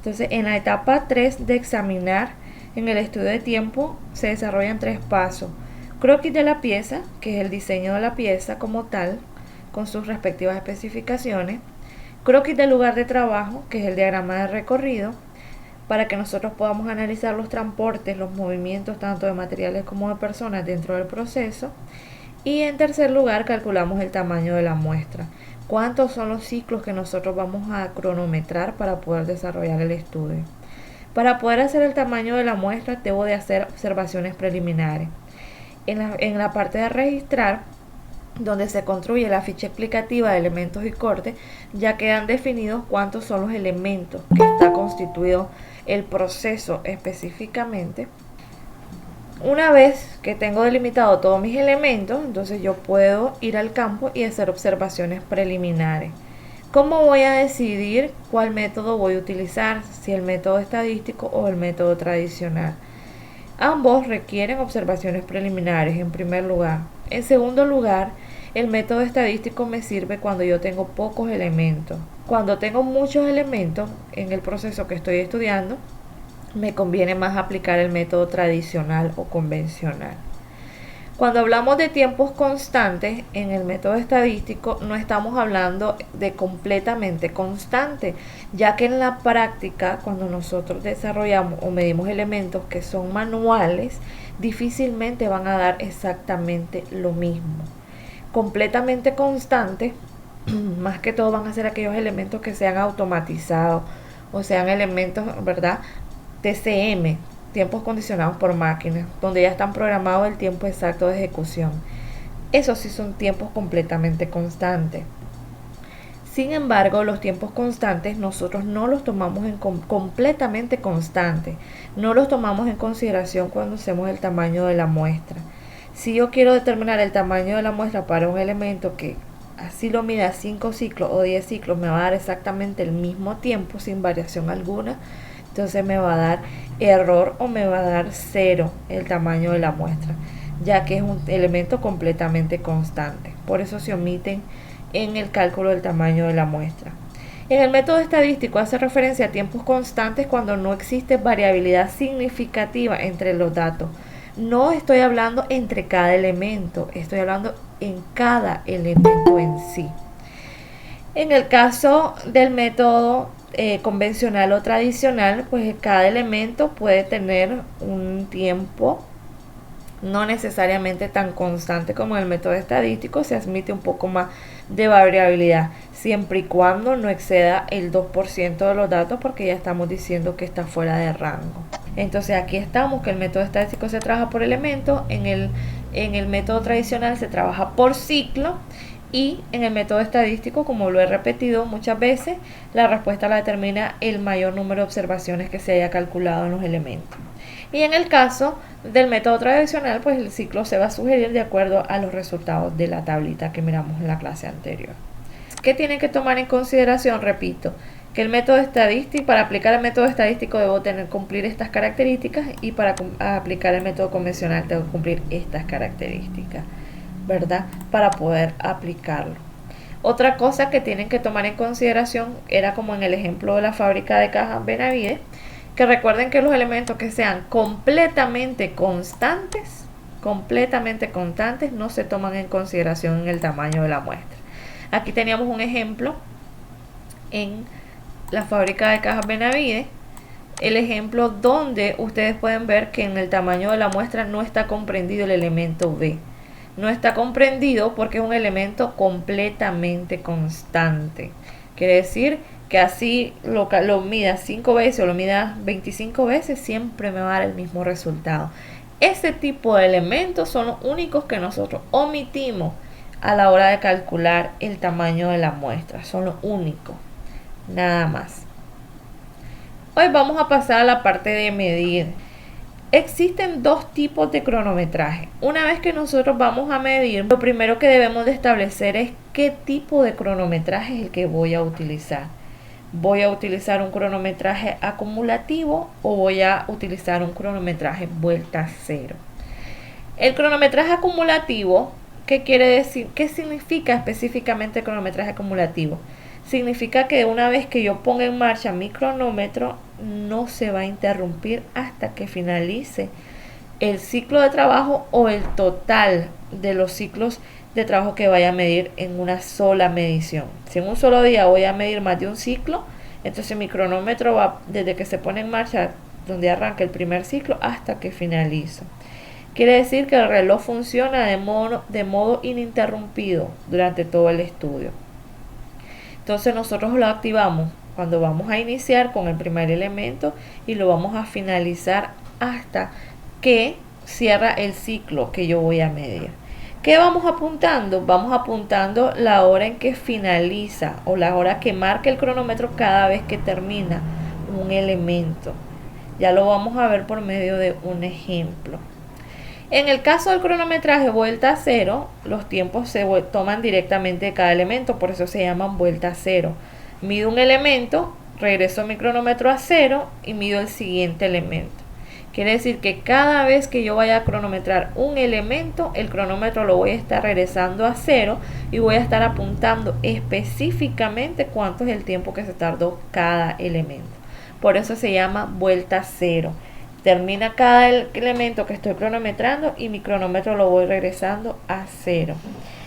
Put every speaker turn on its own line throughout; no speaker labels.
Entonces, en la etapa 3 de examinar, en el estudio de tiempo se desarrollan 3 pasos. Croquis de la pieza, que es el diseño de la pieza como tal, con sus respectivas especificaciones. Croquis del lugar de trabajo, que es el diagrama de recorrido, para que nosotros podamos analizar los transportes, los movimientos tanto de materiales como de personas dentro del proceso. Y en tercer lugar, calculamos el tamaño de la muestra. ¿Cuántos son los ciclos que nosotros vamos a cronometrar para poder desarrollar el estudio? Para poder hacer el tamaño de la muestra, debo de hacer observaciones preliminares. En la parte de registrar, donde se construye la ficha explicativa de elementos y cortes, ya quedan definidos cuántos son los elementos que está constituido el proceso específicamente. Una vez que tengo delimitado todos mis elementos, entonces yo puedo ir al campo y hacer observaciones preliminares. ¿Cómo voy a decidir cuál método voy a utilizar? Si el método estadístico o el método tradicional. Ambos requieren observaciones preliminares en primer lugar. En segundo lugar, el método estadístico me sirve cuando yo tengo pocos elementos. Cuando tengo muchos elementos en el proceso que estoy estudiando, me conviene más aplicar el método tradicional o convencional. Cuando hablamos de tiempos constantes en el método estadístico, no estamos hablando de completamente constante, ya que en la práctica, cuando nosotros desarrollamos o medimos elementos que son manuales, difícilmente van a dar exactamente lo mismo. Completamente constante, más que todo van a ser aquellos elementos que sean automatizados o sean elementos, ¿verdad?, TCM, tiempos condicionados por máquinas, donde ya están programados el tiempo exacto de ejecución. Esos sí son tiempos completamente constantes. Sin embargo, los tiempos constantes nosotros no los tomamos completamente constantes, no los tomamos en consideración cuando hacemos el tamaño de la muestra. Si yo quiero determinar el tamaño de la muestra para un elemento que así lo mida 5 ciclos o 10 ciclos, me va a dar exactamente el mismo tiempo sin variación alguna, entonces me va a dar error o me va a dar 0 el tamaño de la muestra, ya que es un elemento completamente constante. Por eso se omiten en el cálculo del tamaño de la muestra. En el método estadístico hace referencia a tiempos constantes cuando no existe variabilidad significativa entre los datos. No estoy hablando entre cada elemento, estoy hablando en cada elemento en sí. En el caso del método convencional o tradicional, pues cada elemento puede tener un tiempo no necesariamente tan constante como el método estadístico. Se admite un poco más de variabilidad, siempre y cuando no exceda el 2% de los datos, porque ya estamos diciendo que está fuera de rango. Entonces aquí estamos que el método estadístico se trabaja por elementos, en el método tradicional se trabaja por ciclo, y en el método estadístico, como lo he repetido muchas veces, la respuesta la determina el mayor número de observaciones que se haya calculado en los elementos. Y en el caso del método tradicional, pues el ciclo se va a sugerir de acuerdo a los resultados de la tablita que miramos en la clase anterior. ¿Qué tienen que tomar en consideración? Repito, que el método estadístico, para aplicar el método estadístico debo cumplir estas características, y para aplicar el método convencional tengo que cumplir estas características, ¿verdad?, para poder aplicarlo. Otra cosa que tienen que tomar en consideración era como en el ejemplo de la fábrica de cajas Benavides, que recuerden que los elementos que sean completamente constantes no se toman en consideración en el tamaño de la muestra. Aquí teníamos un ejemplo en la fábrica de cajas Benavides, el ejemplo donde ustedes pueden ver que en el tamaño de la muestra no está comprendido el elemento B. No está comprendido porque es un elemento completamente constante. Quiere decir que así lo mida 5 veces o lo mida 25 veces, siempre me va a dar el mismo resultado. Ese tipo de elementos son los únicos que nosotros omitimos a la hora de calcular el tamaño de la muestra. Son los únicos, nada más. Hoy vamos a pasar a la parte de medir. Existen dos tipos de cronometraje. Una vez que nosotros vamos a medir, lo primero que debemos de establecer es qué tipo de cronometraje es el que voy a utilizar. ¿Voy a utilizar un cronometraje acumulativo o voy a utilizar un cronometraje vuelta cero? El cronometraje acumulativo, ¿qué quiere decir? ¿Qué significa específicamente el cronometraje acumulativo? significa que una vez que yo ponga en marcha mi cronómetro, no se va a interrumpir hasta que finalice el ciclo de trabajo o el total de los ciclos de trabajo que vaya a medir en una sola medición. Si en un solo día voy a medir más de un ciclo, entonces mi cronómetro va desde que se pone en marcha, donde arranca el primer ciclo, hasta que finaliza. Quiere decir que el reloj funciona de modo ininterrumpido durante todo el estudio. Entonces nosotros lo activamos cuando vamos a iniciar con el primer elemento y lo vamos a finalizar hasta que cierra el ciclo que yo voy a medir. ¿Qué vamos apuntando? Vamos apuntando la hora en que finaliza o la hora que marca el cronómetro cada vez que termina un elemento. Ya lo vamos a ver por medio de un ejemplo. En el caso del cronometraje vuelta a cero, los tiempos se toman directamente de cada elemento, por eso se llaman vuelta a cero. Mido un elemento, regreso mi cronómetro a cero y mido el siguiente elemento. Quiere decir que cada vez que yo vaya a cronometrar un elemento, el cronómetro lo voy a estar regresando a cero y voy a estar apuntando específicamente cuánto es el tiempo que se tardó cada elemento. Por eso se llama vuelta a cero. Termina cada elemento que estoy cronometrando y mi cronómetro lo voy regresando a cero.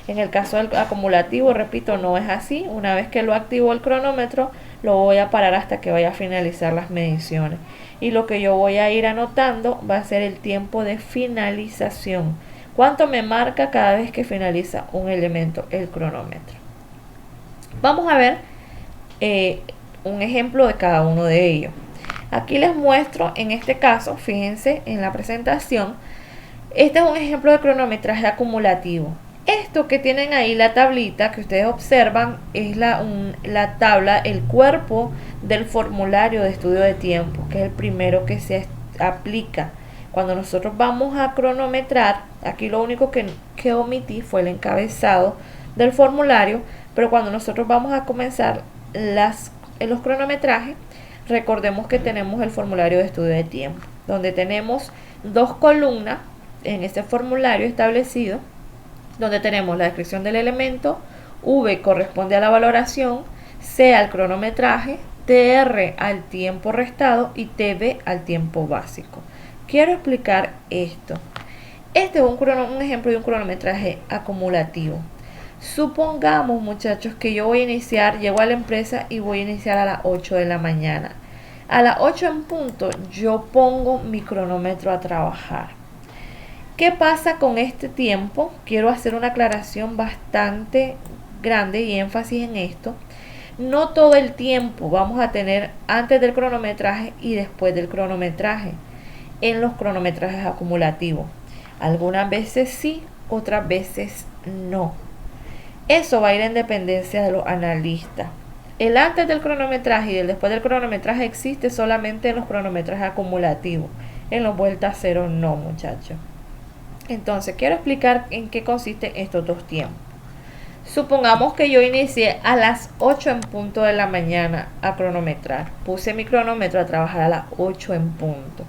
En el caso del acumulativo, repito, no es así. Una vez que lo activo el cronómetro, lo voy a parar hasta que vaya a finalizar las mediciones. Y lo que yo voy a ir anotando va a ser el tiempo de finalización. ¿Cuánto me marca cada vez que finaliza un elemento el cronómetro? Vamos a ver un ejemplo de cada uno de ellos. Aquí les muestro, en este caso, fíjense en la presentación, este es un ejemplo de cronometraje acumulativo. Esto que tienen ahí, la tablita que ustedes observan, es la tabla, el cuerpo del formulario de estudio de tiempo, que es el primero que se aplica. Cuando nosotros vamos a cronometrar, aquí lo único que omití fue el encabezado del formulario, pero cuando nosotros vamos a comenzar los cronometrajes, recordemos que tenemos el formulario de estudio de tiempo, donde tenemos dos columnas en este formulario establecido, donde tenemos la descripción del elemento, V corresponde a la valoración, C al cronometraje, TR al tiempo restado y TB al tiempo básico. Quiero explicar esto. Este es un ejemplo de un cronometraje acumulativo. Supongamos, muchachos, que yo voy a iniciar, llego a la empresa y voy a iniciar a las 8 de la mañana. A las 8 en punto yo pongo mi cronómetro a trabajar. ¿Qué pasa con este tiempo? Quiero hacer una aclaración bastante grande y énfasis en esto. No todo el tiempo vamos a tener antes del cronometraje y después del cronometraje en los cronometrajes acumulativos. Algunas veces sí, otras veces no. Eso va a ir en dependencia de los analistas. El antes del cronometraje y el después del cronometraje existe solamente en los cronometrajes acumulativos. En los vueltas a cero no, muchachos. Entonces, quiero explicar en qué consisten estos dos tiempos. Supongamos que yo inicié a las 8 en punto de la mañana a cronometrar. Puse mi cronómetro a trabajar a las 8 en punto.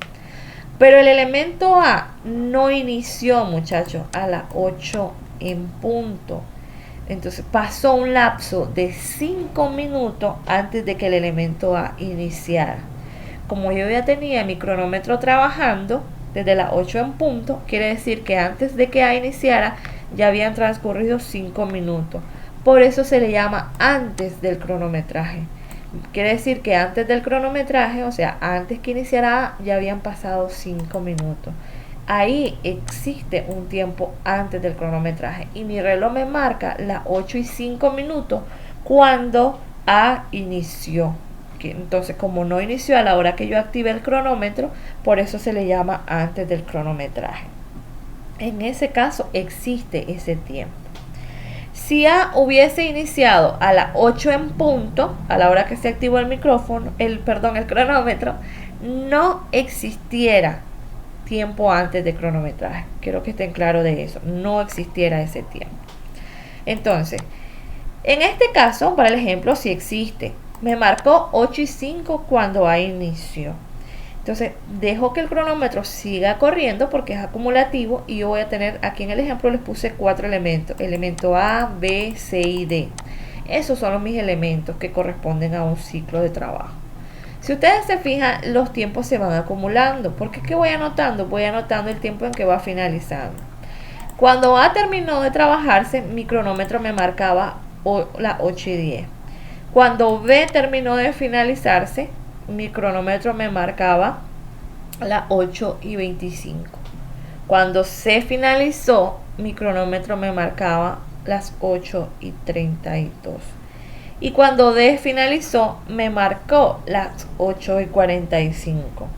Pero el elemento A no inició, muchachos, a las 8 en punto. Entonces pasó un lapso de 5 minutos antes de que el elemento A iniciara. Como yo ya tenía mi cronómetro trabajando desde las 8 en punto, quiere decir que antes de que A iniciara ya habían transcurrido 5 minutos. Por eso se le llama antes del cronometraje. Quiere decir que antes del cronometraje, o sea, antes que iniciara A, ya habían pasado 5 minutos. Ahí existe un tiempo antes del cronometraje y mi reloj me marca las 8 y 5 minutos cuando A inició. Entonces, como no inició a la hora que yo active el cronómetro, por eso se le llama antes del cronometraje. En ese caso existe ese tiempo. Si A hubiese iniciado a las 8 en punto, a la hora que se activó el cronómetro, no existiera tiempo antes de cronometraje. Quiero que estén claros de eso. No existiera ese tiempo. Entonces, en este caso, para el ejemplo, sí existe. Me marcó 8 y 5 cuando A inició. Entonces, dejo que el cronómetro siga corriendo porque es acumulativo y yo voy a tener, aquí en el ejemplo les puse 4 elementos. Elemento A, B, C y D. Esos son mis elementos que corresponden a un ciclo de trabajo. Si ustedes se fijan, los tiempos se van acumulando. ¿Por qué voy anotando? Voy anotando el tiempo en que va finalizando. Cuando A terminó de trabajarse, mi cronómetro me marcaba las 8:10. Cuando B terminó de finalizarse, mi cronómetro me marcaba las 8:25. Cuando C finalizó, mi cronómetro me marcaba las 8:32. Y cuando D finalizó, me marcó las 8:45.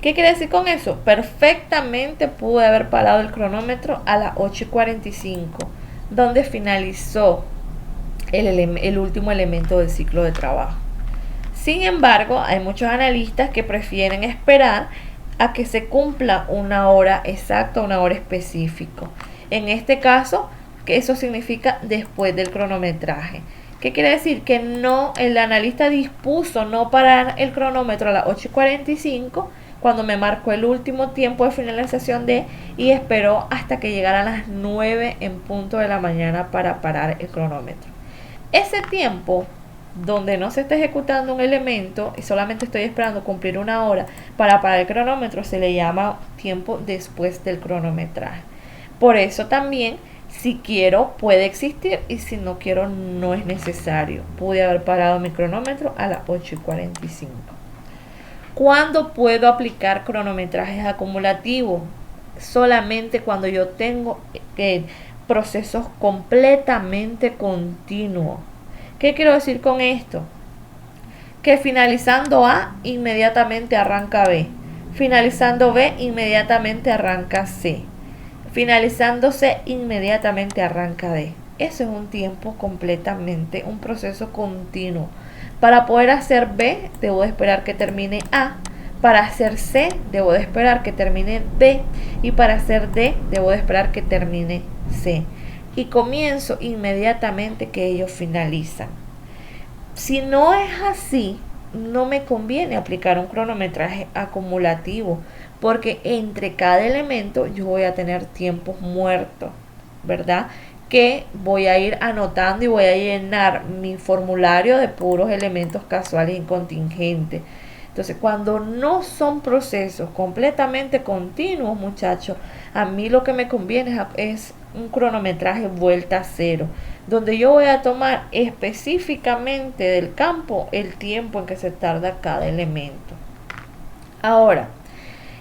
¿Qué quiere decir con eso? Perfectamente pude haber parado el cronómetro a las 8:45, donde finalizó el último elemento del ciclo de trabajo. Sin embargo, hay muchos analistas que prefieren esperar a que se cumpla una hora exacta, una hora específica. En este caso, que eso significa después del cronometraje. ¿Qué quiere decir? Que no, el analista dispuso no parar el cronómetro a las 8:45 cuando me marcó el último tiempo de finalización y esperó hasta que llegara a las 9 en punto de la mañana para parar el cronómetro. Ese tiempo donde no se está ejecutando un elemento y solamente estoy esperando cumplir una hora para parar el cronómetro se le llama tiempo después del cronometraje. Por eso también, si quiero puede existir y si no quiero no es necesario. Pude haber parado mi cronómetro a las 8:45. ¿Cuándo puedo aplicar cronometrajes acumulativos? Solamente cuando yo tengo procesos completamente continuos. ¿Qué quiero decir con esto? Que finalizando A, inmediatamente arranca B. Finalizando B, inmediatamente arranca C. Finalizando C, inmediatamente arranca D. Eso es un tiempo completamente, un proceso continuo. Para poder hacer B, debo de esperar que termine A. Para hacer C, debo de esperar que termine B. Y para hacer D, debo de esperar que termine C. Y comienzo inmediatamente que ellos finalizan. Si no es así, no me conviene aplicar un cronometraje acumulativo, porque entre cada elemento yo voy a tener tiempos muertos, ¿verdad? Que voy a ir anotando y voy a llenar mi formulario de puros elementos casuales y contingentes. Entonces, cuando no son procesos completamente continuos, muchachos, a mí lo que me conviene es un cronometraje vuelta a cero, donde yo voy a tomar específicamente del campo el tiempo en que se tarda cada elemento. Ahora,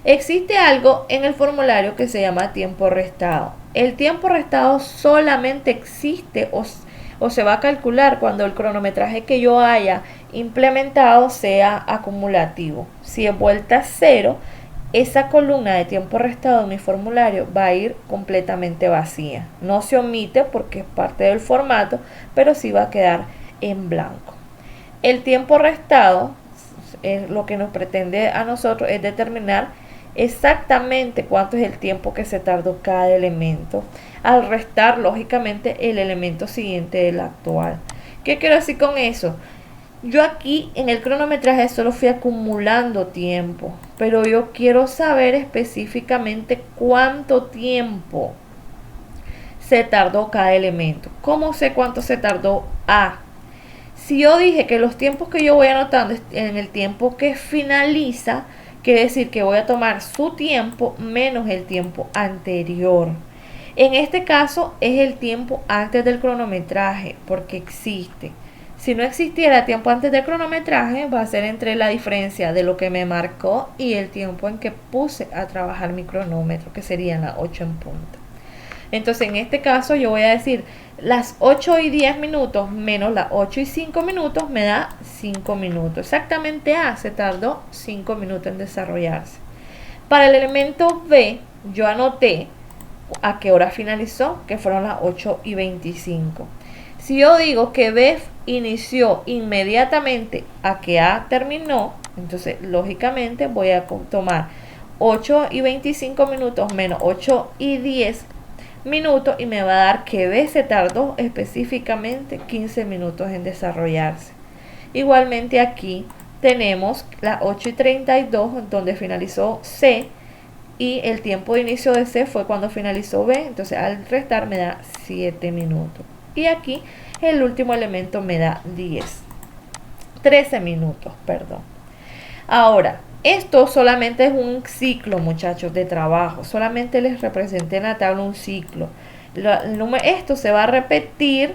existe algo en el formulario que se llama tiempo restado. El tiempo restado solamente existe o se va a calcular cuando el cronometraje que yo haya implementado sea acumulativo. Si es vuelta a cero, esa columna de tiempo restado en mi formulario va a ir completamente vacía. No se omite porque es parte del formato, pero sí va a quedar en blanco. El tiempo restado, lo que nos pretende a nosotros es determinar exactamente cuánto es el tiempo que se tardó cada elemento, al restar lógicamente el elemento siguiente del actual. ¿Qué quiero decir con eso? Yo aquí en el cronometraje solo fui acumulando tiempo, pero yo quiero saber específicamente cuánto tiempo se tardó cada elemento. ¿Cómo sé cuánto se tardó A? Si yo dije que los tiempos que yo voy anotando en el tiempo que finaliza, quiere decir que voy a tomar su tiempo menos el tiempo anterior. En este caso es el tiempo antes del cronometraje, porque existe. Si no existiera tiempo antes del cronometraje, va a ser entre la diferencia de lo que me marcó y el tiempo en que puse a trabajar mi cronómetro, que serían las 8 en punto. Entonces, en este caso, yo voy a decir las 8:10 menos las 8:05 me da 5 minutos. Exactamente A se tardó 5 minutos en desarrollarse. Para el elemento B, yo anoté a qué hora finalizó, que fueron las 8:25. Si yo digo que B inició inmediatamente a que A terminó, entonces lógicamente voy a tomar 8:25 menos 8:10 y me va a dar que B se tardó específicamente 15 minutos en desarrollarse. Igualmente aquí tenemos las 8:32 donde finalizó C y el tiempo de inicio de C fue cuando finalizó B, entonces al restar me da 7 minutos. Y aquí el último elemento me da 13 minutos, perdón. Ahora, esto solamente es un ciclo, muchachos, de trabajo. Solamente les representé en la tabla un ciclo. Esto se va a repetir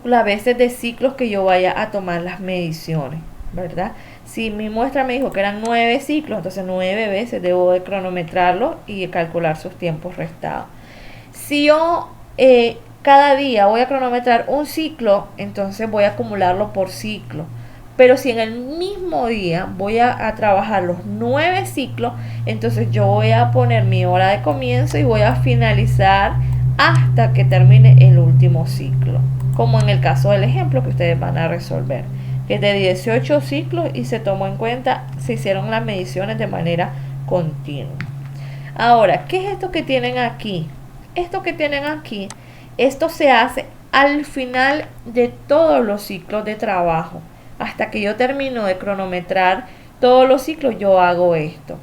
las veces de ciclos que yo vaya a tomar las mediciones, ¿verdad? Si mi muestra me dijo que eran 9 ciclos, entonces 9 veces debo de cronometrarlo y calcular sus tiempos restados. Si yo cada día voy a cronometrar un ciclo, entonces voy a acumularlo por ciclo. Pero si en el mismo día voy a trabajar los 9 ciclos, entonces yo voy a poner mi hora de comienzo y voy a finalizar hasta que termine el último ciclo, como en el caso del ejemplo que ustedes van a resolver, que es de 18 ciclos y se tomó en cuenta, se hicieron las mediciones de manera continua. Ahora, ¿qué es esto que tienen aquí? Esto que tienen aquí, esto se hace al final de todos los ciclos de trabajo. Hasta que yo termino de cronometrar todos los ciclos, yo hago esto.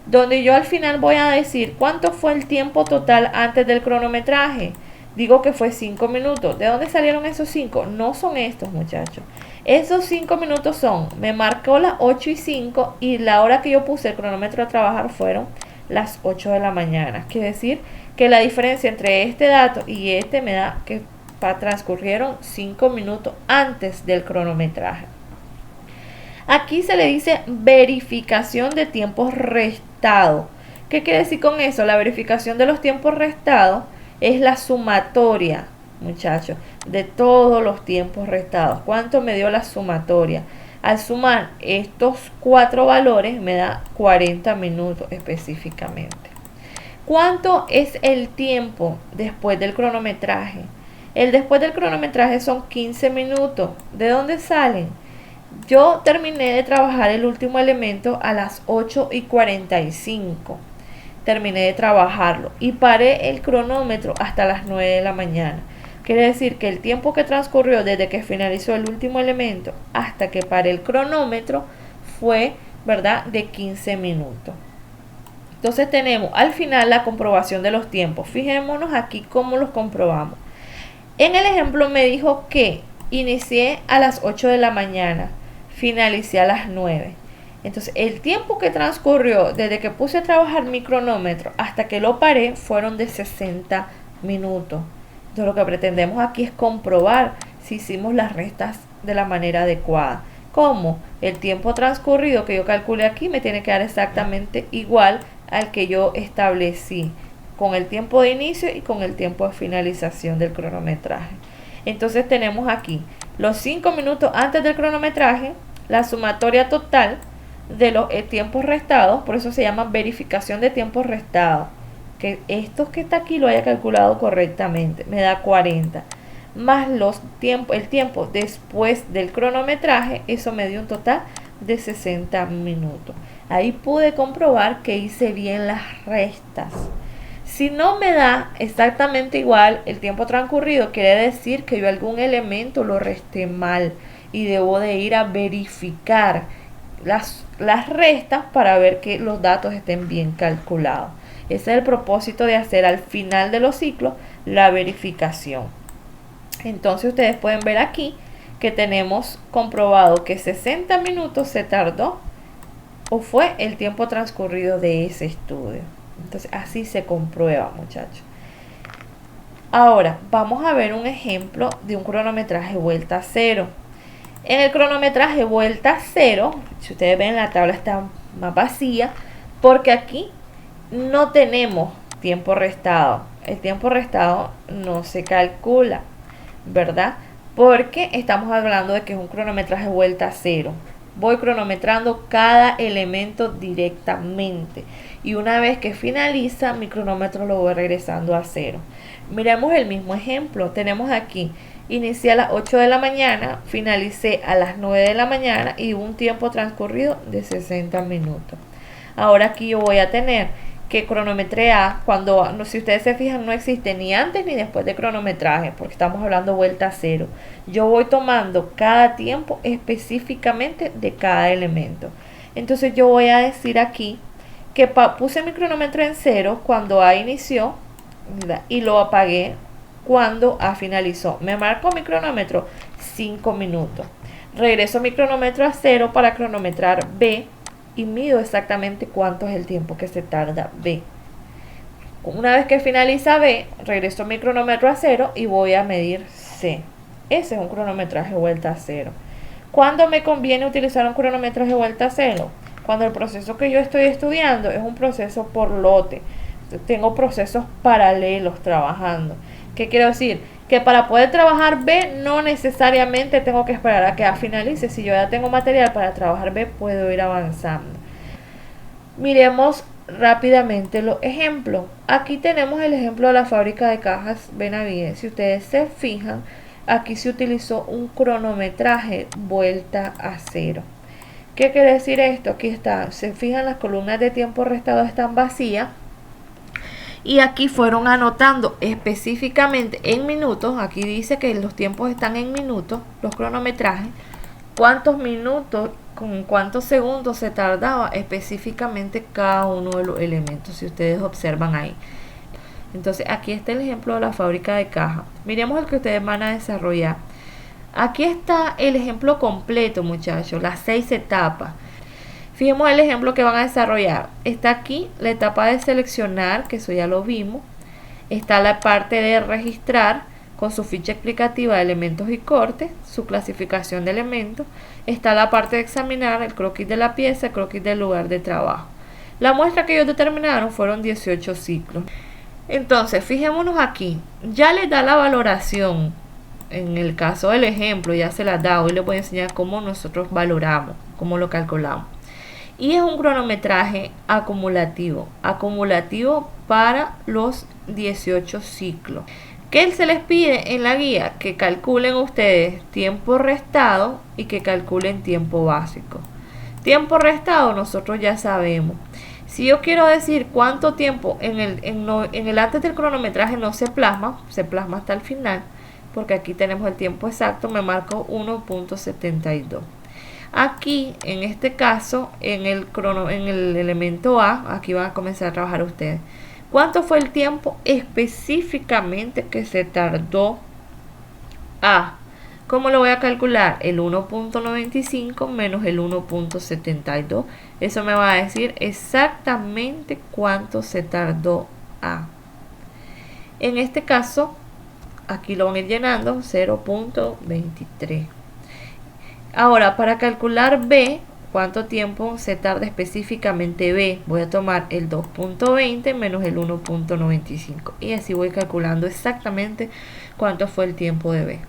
Donde yo al final voy a decir cuánto fue el tiempo total antes del cronometraje. Digo que fue 5 minutos. ¿De dónde salieron esos 5? No son estos, muchachos. Esos 5 minutos son, me marcó las 8 y 5 y la hora que yo puse el cronómetro a trabajar fueron las 8 de la mañana. Quiere decir que la diferencia entre este dato y este me da que transcurrieron 5 minutos antes del cronometraje. Aquí se le dice verificación de tiempos restados. ¿Qué quiere decir con eso? La verificación de los tiempos restados es la sumatoria, muchachos, de todos los tiempos restados. ¿Cuánto me dio la sumatoria? Al sumar estos 4 valores me da 40 minutos específicamente. ¿Cuánto es el tiempo después del cronometraje? El después del cronometraje son 15 minutos. ¿De dónde salen? Yo terminé de trabajar el último elemento a las 8:45. Terminé de trabajarlo y paré el cronómetro hasta las 9 de la mañana. Quiere decir que el tiempo que transcurrió desde que finalizó el último elemento hasta que paré el cronómetro fue, ¿verdad?, de 15 minutos. Entonces tenemos al final la comprobación de los tiempos. Fijémonos aquí cómo los comprobamos. En el ejemplo me dijo que inicié a las 8 de la mañana, finalicé a las 9. Entonces el tiempo que transcurrió desde que puse a trabajar mi cronómetro hasta que lo paré fueron de 60 minutos. Entonces lo que pretendemos aquí es comprobar si hicimos las restas de la manera adecuada. ¿Cómo? El tiempo transcurrido que yo calculé aquí me tiene que dar exactamente igual al que yo establecí, con el tiempo de inicio y con el tiempo de finalización del cronometraje. Entonces tenemos aquí los 5 minutos antes del cronometraje, la sumatoria total de los tiempos restados, por eso se llama verificación de tiempos restados, que esto que está aquí lo haya calculado correctamente, me da 40, más el tiempo después del cronometraje, eso me dio un total de 60 minutos. Ahí pude comprobar que hice bien las restas. Si no me da exactamente igual el tiempo transcurrido, quiere decir que yo algún elemento lo resté mal y debo de ir a verificar las restas para ver que los datos estén bien calculados. Ese es el propósito de hacer al final de los ciclos la verificación. Entonces ustedes pueden ver aquí que tenemos comprobado que 60 minutos se tardó o fue el tiempo transcurrido de ese estudio. Entonces así se comprueba, muchachos. Ahora vamos a ver un ejemplo de un cronometraje vuelta cero. En el cronometraje vuelta cero, si ustedes ven, la tabla está más vacía porque aquí no tenemos tiempo restado. El tiempo restado no se calcula, ¿verdad? Porque estamos hablando de que es un cronometraje vuelta cero. Voy cronometrando cada elemento directamente y una vez que finaliza mi cronómetro lo voy regresando a cero. Miremos el mismo ejemplo. Tenemos aquí, inicié a las 8 de la mañana, finalicé a las 9 de la mañana y hubo un tiempo transcurrido de 60 minutos. Ahora aquí yo voy a tener que cronometrar cuando, si ustedes se fijan, no existe ni antes ni después de cronometraje porque estamos hablando vuelta cero. Yo voy tomando cada tiempo específicamente de cada elemento. Entonces yo voy a decir aquí que puse mi cronómetro en cero cuando A inició, ¿verdad?, y lo apagué cuando A finalizó. Me marco mi cronómetro 5 minutos. Regreso mi cronómetro a 0 para cronometrar B y mido exactamente cuánto es el tiempo que se tarda B. Una vez que finaliza B, regreso mi cronómetro a 0 y voy a medir C. Ese es un cronometraje vuelta a 0. ¿Cuándo me conviene utilizar un cronometraje vuelta a 0? Cuando el proceso que yo estoy estudiando es un proceso por lote. Tengo procesos paralelos trabajando. ¿Qué quiero decir? Que para poder trabajar B no necesariamente tengo que esperar a que A finalice. Si yo ya tengo material para trabajar B, puedo ir avanzando. Miremos rápidamente los ejemplos. Aquí tenemos el ejemplo de la fábrica de cajas Benavides. Si ustedes se fijan, aquí se utilizó un cronometraje vuelta a 0. ¿Qué quiere decir esto? Aquí está, se fijan, las columnas de tiempo restado están vacías y aquí fueron anotando específicamente en minutos. Aquí dice que los tiempos están en minutos, los cronometrajes, cuántos minutos con cuántos segundos se tardaba específicamente cada uno de los elementos, si ustedes observan ahí. Entonces aquí está el ejemplo de la fábrica de caja. Miremos el que ustedes van a desarrollar. Aquí está el ejemplo completo, muchachos, las 6 etapas. Fijemos el ejemplo que van a desarrollar. Está aquí la etapa de seleccionar, que eso ya lo vimos. Está la parte de registrar con su ficha explicativa de elementos y cortes, su clasificación de elementos. Está la parte de examinar, el croquis de la pieza, el croquis del lugar de trabajo. La muestra que ellos determinaron fueron 18 ciclos. Entonces, fijémonos aquí. Ya les da la valoración. En el caso del ejemplo, ya se las da. Hoy les voy a enseñar cómo nosotros valoramos, cómo lo calculamos. Y es un cronometraje acumulativo. Acumulativo para los 18 ciclos. ¿Qué se les pide en la guía? Que calculen ustedes tiempo restado y que calculen tiempo básico. Tiempo restado nosotros ya sabemos. Si yo quiero decir cuánto tiempo en el antes del cronometraje no se plasma hasta el final, porque aquí tenemos el tiempo exacto, me marco 1.72. Aquí, en este caso, en el elemento A, aquí van a comenzar a trabajar ustedes. ¿Cuánto fue el tiempo específicamente que se tardó A? ¿Cómo lo voy a calcular? El 1.95 menos el 1.72. Eso me va a decir exactamente cuánto se tardó A. En este caso, aquí lo van a ir llenando, 0.23. Ahora, para calcular B, ¿cuánto tiempo se tarda específicamente B? Voy a tomar el 2.20 menos el 1.95 y así voy calculando exactamente cuánto fue el tiempo de B.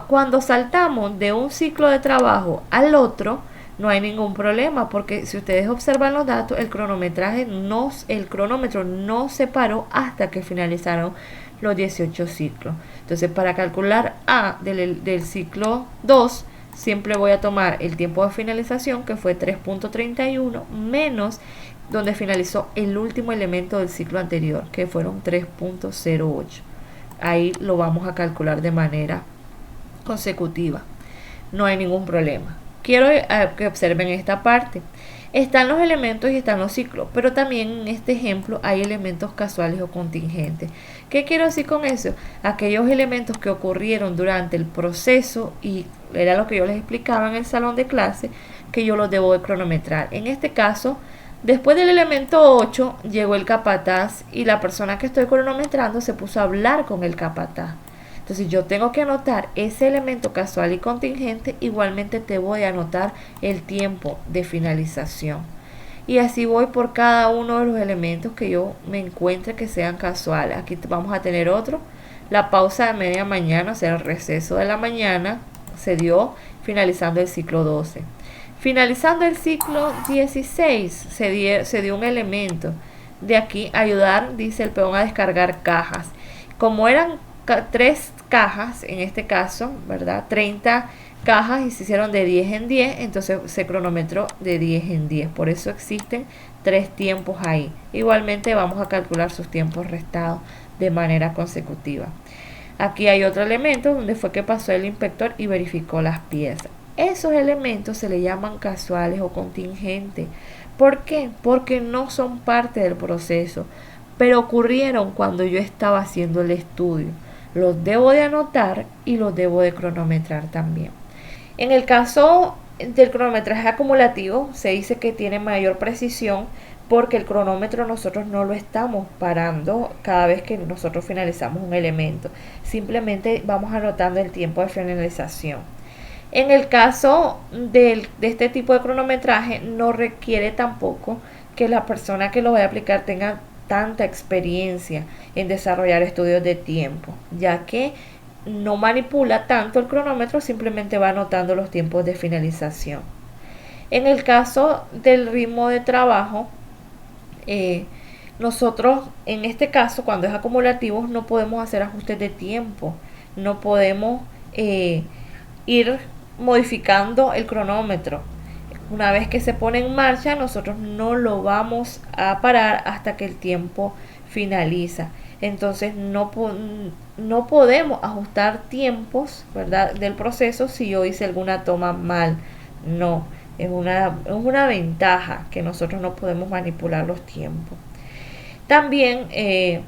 Cuando saltamos de un ciclo de trabajo al otro, no hay ningún problema, porque si ustedes observan los datos, el cronómetro no se paró hasta que finalizaron los 18 ciclos. Entonces, para calcular A del ciclo 2, siempre voy a tomar el tiempo de finalización, que fue 3.31, menos donde finalizó el último elemento del ciclo anterior, que fueron 3.08. Ahí lo vamos a calcular de manera consecutiva. No hay ningún problema. Quiero que observen esta parte. Están los elementos y están los ciclos, pero también en este ejemplo hay elementos casuales o contingentes. ¿Qué quiero decir con eso? Aquellos elementos que ocurrieron durante el proceso, y era lo que yo les explicaba en el salón de clase, que yo los debo de cronometrar. En este caso, después del elemento 8 llegó el capataz y la persona que estoy cronometrando se puso a hablar con el capataz. Entonces yo tengo que anotar ese elemento casual y contingente, igualmente te voy a anotar el tiempo de finalización. Y así voy por cada uno de los elementos que yo me encuentre que sean casuales. Aquí vamos a tener otro. La pausa de media mañana, o sea, el receso de la mañana, se dio finalizando el ciclo 12. Finalizando el ciclo 16, se dio un elemento. De aquí, ayudar, dice el peón, a descargar cajas. Como eran 3 cajas, en este caso, ¿verdad? 30 cajas y se hicieron de 10 en 10, entonces se cronometró de 10 en 10. Por eso existen 3 tiempos ahí. Igualmente vamos a calcular sus tiempos restados de manera consecutiva. Aquí hay otro elemento donde fue que pasó el inspector y verificó las piezas. Esos elementos se le llaman casuales o contingentes. ¿Por qué? Porque no son parte del proceso. pero ocurrieron cuando yo estaba haciendo el estudio. Los debo de anotar y los debo de cronometrar también. En el caso del cronometraje acumulativo se dice que tiene mayor precisión porque el cronómetro nosotros no lo estamos parando cada vez que nosotros finalizamos un elemento. Simplemente vamos anotando el tiempo de finalización. En el caso de este tipo de cronometraje no requiere tampoco que la persona que lo vaya a aplicar tenga tanta experiencia en desarrollar estudios de tiempo, ya que no manipula tanto el cronómetro, simplemente va anotando los tiempos de finalización. En el caso del ritmo de trabajo, nosotros en este caso, cuando es acumulativo, no podemos hacer ajustes de tiempo, no podemos ir modificando el cronómetro. Una vez que se pone en marcha, nosotros no lo vamos a parar hasta que el tiempo finaliza. Entonces no podemos ajustar tiempos, ¿verdad?, del proceso si yo hice alguna toma mal. No, es una ventaja que nosotros no podemos manipular los tiempos. También en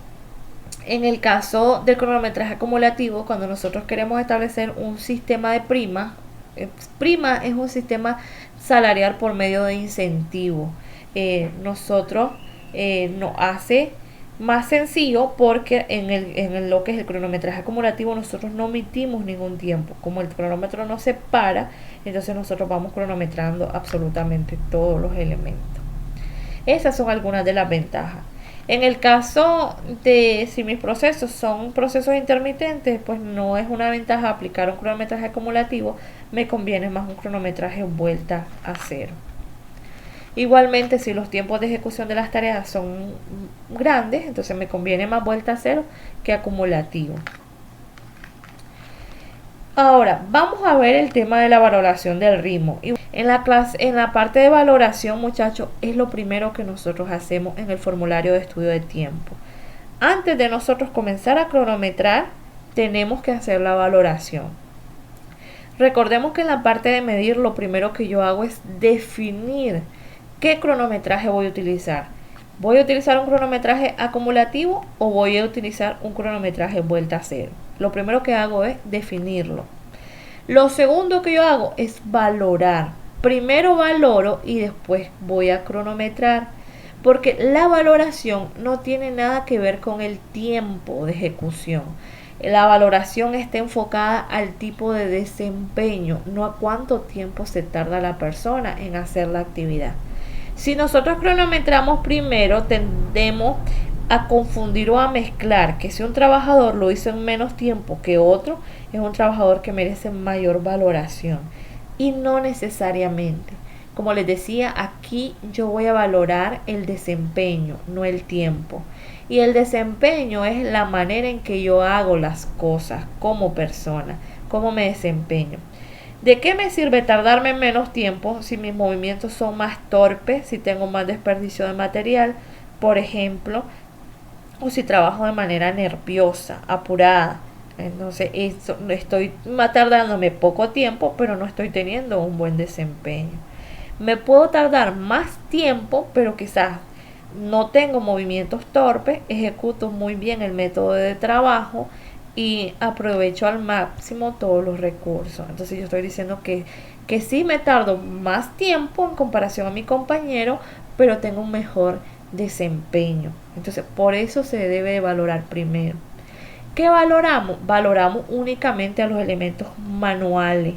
el caso del cronometraje acumulativo, cuando nosotros queremos establecer un sistema de prima, prima es un sistema salarial por medio de incentivo. Nosotros nos hace más sencillo porque en lo que es el cronometraje acumulativo nosotros no omitimos ningún tiempo. Como el cronómetro no se para, entonces nosotros vamos cronometrando absolutamente todos los elementos. Esas son algunas de las ventajas. En el caso de si mis procesos son procesos intermitentes, pues no es una ventaja aplicar un cronometraje acumulativo, me conviene más un cronometraje vuelta a cero. Igualmente, si los tiempos de ejecución de las tareas son grandes, entonces me conviene más vuelta a cero que acumulativo. Ahora, vamos a ver el tema de la valoración del ritmo. En la parte de valoración, muchachos, es lo primero que nosotros hacemos en el formulario de estudio de tiempo. Antes de nosotros comenzar a cronometrar, tenemos que hacer la valoración. Recordemos que en la parte de medir, lo primero que yo hago es definir qué cronometraje voy a utilizar. ¿Voy a utilizar un cronometraje acumulativo o voy a utilizar un cronometraje vuelta a cero? Lo primero que hago es definirlo. Lo segundo que yo hago es valorar. Primero valoro y después voy a cronometrar, porque la valoración no tiene nada que ver con el tiempo de ejecución. La valoración está enfocada al tipo de desempeño, no a cuánto tiempo se tarda la persona en hacer la actividad. Si nosotros cronometramos primero, tendemos a confundir o a mezclar que si un trabajador lo hizo en menos tiempo que otro, es un trabajador que merece mayor valoración. Y no necesariamente. Como les decía, aquí yo voy a valorar el desempeño, no el tiempo. Y el desempeño es la manera en que yo hago las cosas como persona, cómo me desempeño. ¿De qué me sirve tardarme menos tiempo si mis movimientos son más torpes, si tengo más desperdicio de material, por ejemplo, o si trabajo de manera nerviosa, apurada? Entonces estoy tardándome poco tiempo, pero no estoy teniendo un buen desempeño. Me puedo tardar más tiempo, pero quizás no tengo movimientos torpes, ejecuto muy bien el método de trabajo y aprovecho al máximo todos los recursos. Entonces yo estoy diciendo que sí me tardo más tiempo en comparación a mi compañero, pero tengo un mejor desempeño. Entonces por eso se debe de valorar primero. ¿Qué valoramos? Valoramos únicamente a los elementos manuales.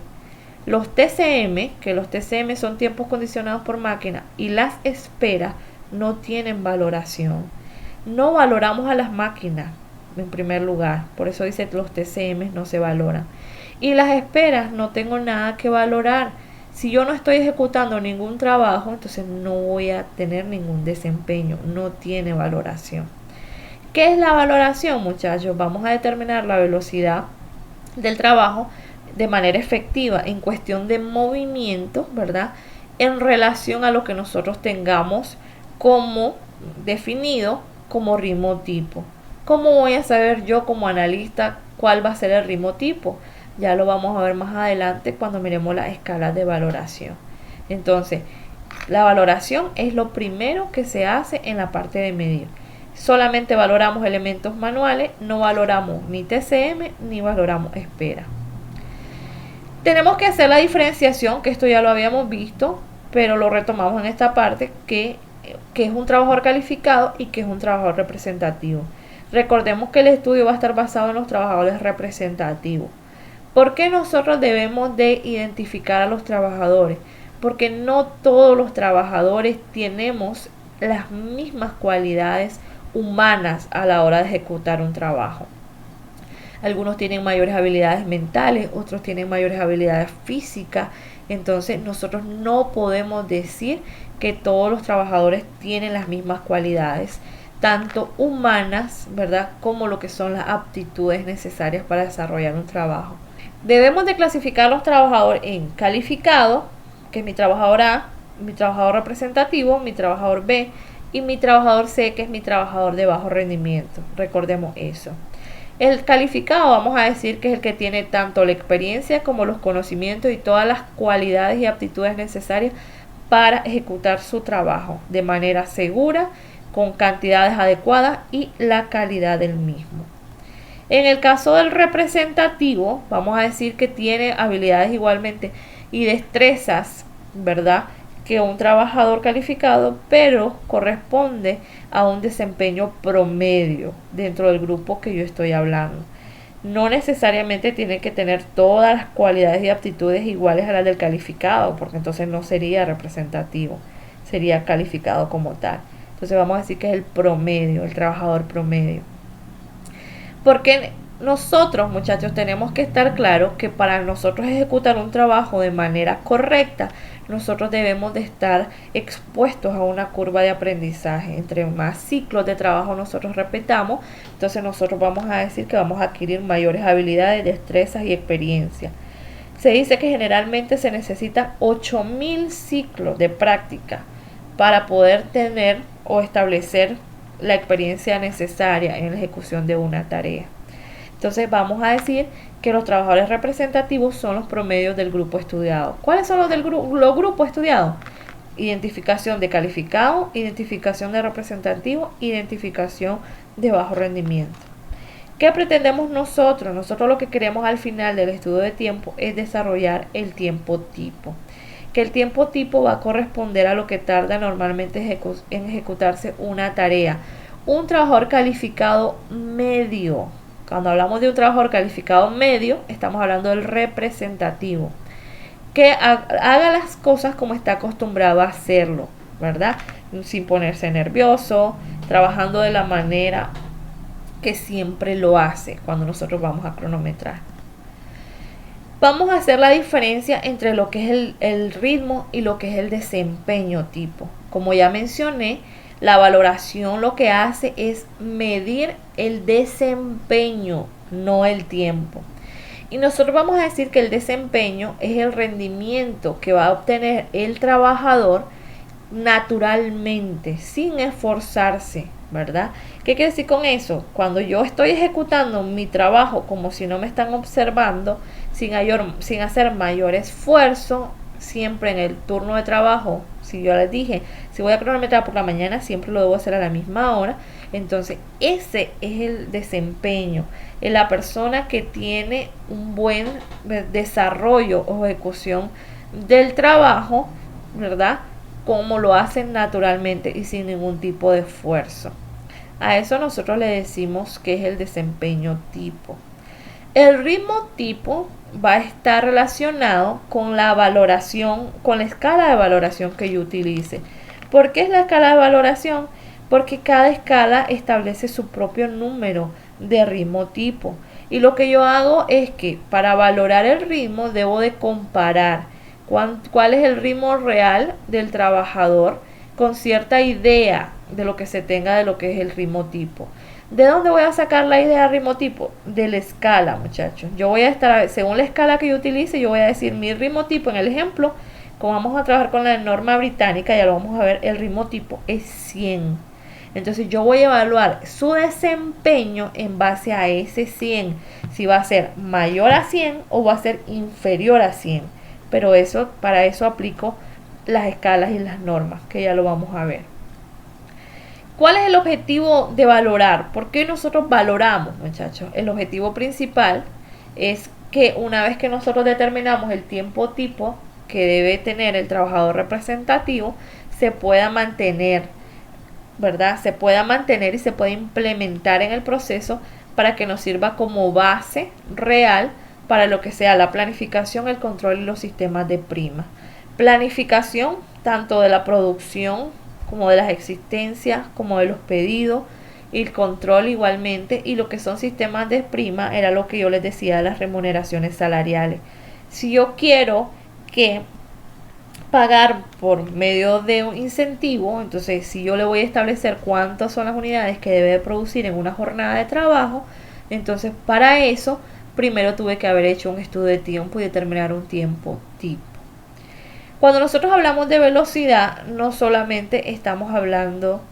Los TCM, que los TCM son tiempos condicionados por máquina, y las esperas no tienen valoración. No valoramos a las máquinas en primer lugar, por eso dice que los TCM no se valoran. Y las esperas no tengo nada que valorar. Si yo no estoy ejecutando ningún trabajo, entonces no voy a tener ningún desempeño, no tiene valoración. ¿Qué es la valoración, muchachos? Vamos a determinar la velocidad del trabajo de manera efectiva en cuestión de movimiento, ¿verdad?, en relación a lo que nosotros tengamos como definido como ritmo tipo. ¿Cómo voy a saber yo como analista cuál va a ser el ritmo tipo? Ya lo vamos a ver más adelante cuando miremos las escalas de valoración. Entonces, la valoración es lo primero que se hace en la parte de medir. Solamente valoramos elementos manuales, no valoramos ni TCM ni valoramos espera. Tenemos que hacer la diferenciación, que esto ya lo habíamos visto, pero lo retomamos en esta parte, que es un trabajador calificado y que es un trabajador representativo. Recordemos que el estudio va a estar basado en los trabajadores representativos. ¿Por qué nosotros debemos de identificar a los trabajadores? Porque no todos los trabajadores tenemos las mismas cualidades humanas a la hora de ejecutar un trabajo. Algunos tienen mayores habilidades mentales, otros tienen mayores habilidades físicas. Entonces nosotros no podemos decir que todos los trabajadores tienen las mismas cualidades, tanto humanas, ¿verdad?, como lo que son las aptitudes necesarias para desarrollar un trabajo. Debemos de clasificar a los trabajadores en calificado, que es mi trabajador A, mi trabajador representativo, mi trabajador B, y mi trabajador C, que es mi trabajador de bajo rendimiento. Recordemos eso. El calificado vamos a decir que es el que tiene tanto la experiencia como los conocimientos y todas las cualidades y aptitudes necesarias para ejecutar su trabajo de manera segura, con cantidades adecuadas y la calidad del mismo. En el caso del representativo, vamos a decir que tiene habilidades igualmente y destrezas, ¿verdad?, que un trabajador calificado, pero corresponde a un desempeño promedio dentro del grupo que yo estoy hablando. No necesariamente tiene que tener todas las cualidades y aptitudes iguales a las del calificado, porque entonces no sería representativo, sería calificado como tal. Entonces vamos a decir que es el promedio, el trabajador promedio. Porque nosotros, muchachos, tenemos que estar claros que para nosotros ejecutar un trabajo de manera correcta, nosotros debemos de estar expuestos a una curva de aprendizaje. Entre más ciclos de trabajo nosotros repetamos, entonces nosotros vamos a decir que vamos a adquirir mayores habilidades, destrezas y experiencia. Se dice que generalmente se necesitan 8000 ciclos de práctica para poder tener o establecer la experiencia necesaria en la ejecución de una tarea. Entonces vamos a decir que los trabajadores representativos son los promedios del grupo estudiado. ¿Cuáles son los del los grupos estudiados? Identificación de calificado, identificación de representativo, identificación de bajo rendimiento. ¿Qué pretendemos nosotros? Nosotros lo que queremos al final del estudio de tiempo es desarrollar el tiempo tipo. Que el tiempo tipo va a corresponder a lo que tarda normalmente en ejecutarse una tarea. Un trabajador calificado medio. Cuando hablamos de un trabajador calificado medio, estamos hablando del representativo. Que haga las cosas como está acostumbrado a hacerlo, ¿verdad? Sin ponerse nervioso, trabajando de la manera que siempre lo hace cuando nosotros vamos a cronometrar. Vamos a hacer la diferencia entre lo que es el ritmo y lo que es el desempeño tipo. Como ya mencioné, la valoración lo que hace es medir el desempeño, no el tiempo. Y nosotros vamos a decir que el desempeño es el rendimiento que va a obtener el trabajador naturalmente, sin esforzarse, ¿verdad? ¿Qué quiere decir con eso? Cuando yo estoy ejecutando mi trabajo como si no me están observando, sin hacer mayor esfuerzo, siempre en el turno de trabajo, si yo les dije, si voy a cronometrar por la mañana, siempre lo debo hacer a la misma hora. Entonces ese es el desempeño, es la persona que tiene un buen desarrollo o ejecución del trabajo, ¿verdad?, como lo hacen naturalmente y sin ningún tipo de esfuerzo. A eso nosotros le decimos que es el desempeño tipo. El ritmo tipo va a estar relacionado con la valoración, con la escala de valoración que yo utilice. ¿Por qué es la escala de valoración? Porque cada escala establece su propio número de ritmo tipo. Y lo que yo hago es que para valorar el ritmo debo de comparar cuál es el ritmo real del trabajador con cierta idea de lo que se tenga de lo que es el ritmo tipo. ¿De dónde voy a sacar la idea de ritmo tipo? De la escala, muchachos. Yo voy a estar, según la escala que yo utilice, yo voy a decir mi ritmo tipo. En el ejemplo, como vamos a trabajar con la norma británica, ya lo vamos a ver, el ritmo tipo es 100. Entonces yo voy a evaluar su desempeño en base a ese 100. Si va a ser mayor a 100 o va a ser inferior a 100. Pero para eso aplico las escalas y las normas, que ya lo vamos a ver. ¿Cuál es el objetivo de valorar? ¿Por qué nosotros valoramos, muchachos? El objetivo principal es que una vez que nosotros determinamos el tiempo tipo que debe tener el trabajador representativo, se pueda mantener, ¿verdad? Se pueda mantener y se pueda implementar en el proceso para que nos sirva como base real para lo que sea la planificación, el control y los sistemas de prima. Planificación tanto de la producción como de las existencias, como de los pedidos, y el control igualmente, y lo que son sistemas de prima era lo que yo les decía de las remuneraciones salariales. Si yo quiero que pagar por medio de un incentivo, entonces si yo le voy a establecer cuántas son las unidades que debe producir en una jornada de trabajo, entonces para eso primero tuve que haber hecho un estudio de tiempo y determinar un tiempo tipo. Cuando nosotros hablamos de velocidad, no solamente estamos hablando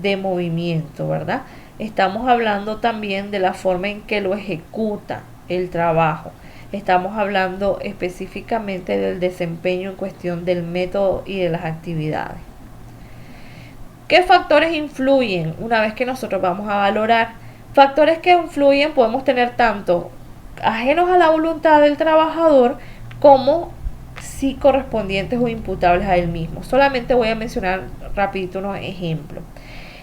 de movimiento, ¿verdad? Estamos hablando también de la forma en que lo ejecuta el trabajo. Estamos hablando específicamente del desempeño en cuestión del método y de las actividades. ¿Qué factores influyen una vez que nosotros vamos a valorar? Factores que influyen podemos tener tanto ajenos a la voluntad del trabajador como sí correspondientes o imputables a él mismo. Solamente voy a mencionar rapidito unos ejemplos.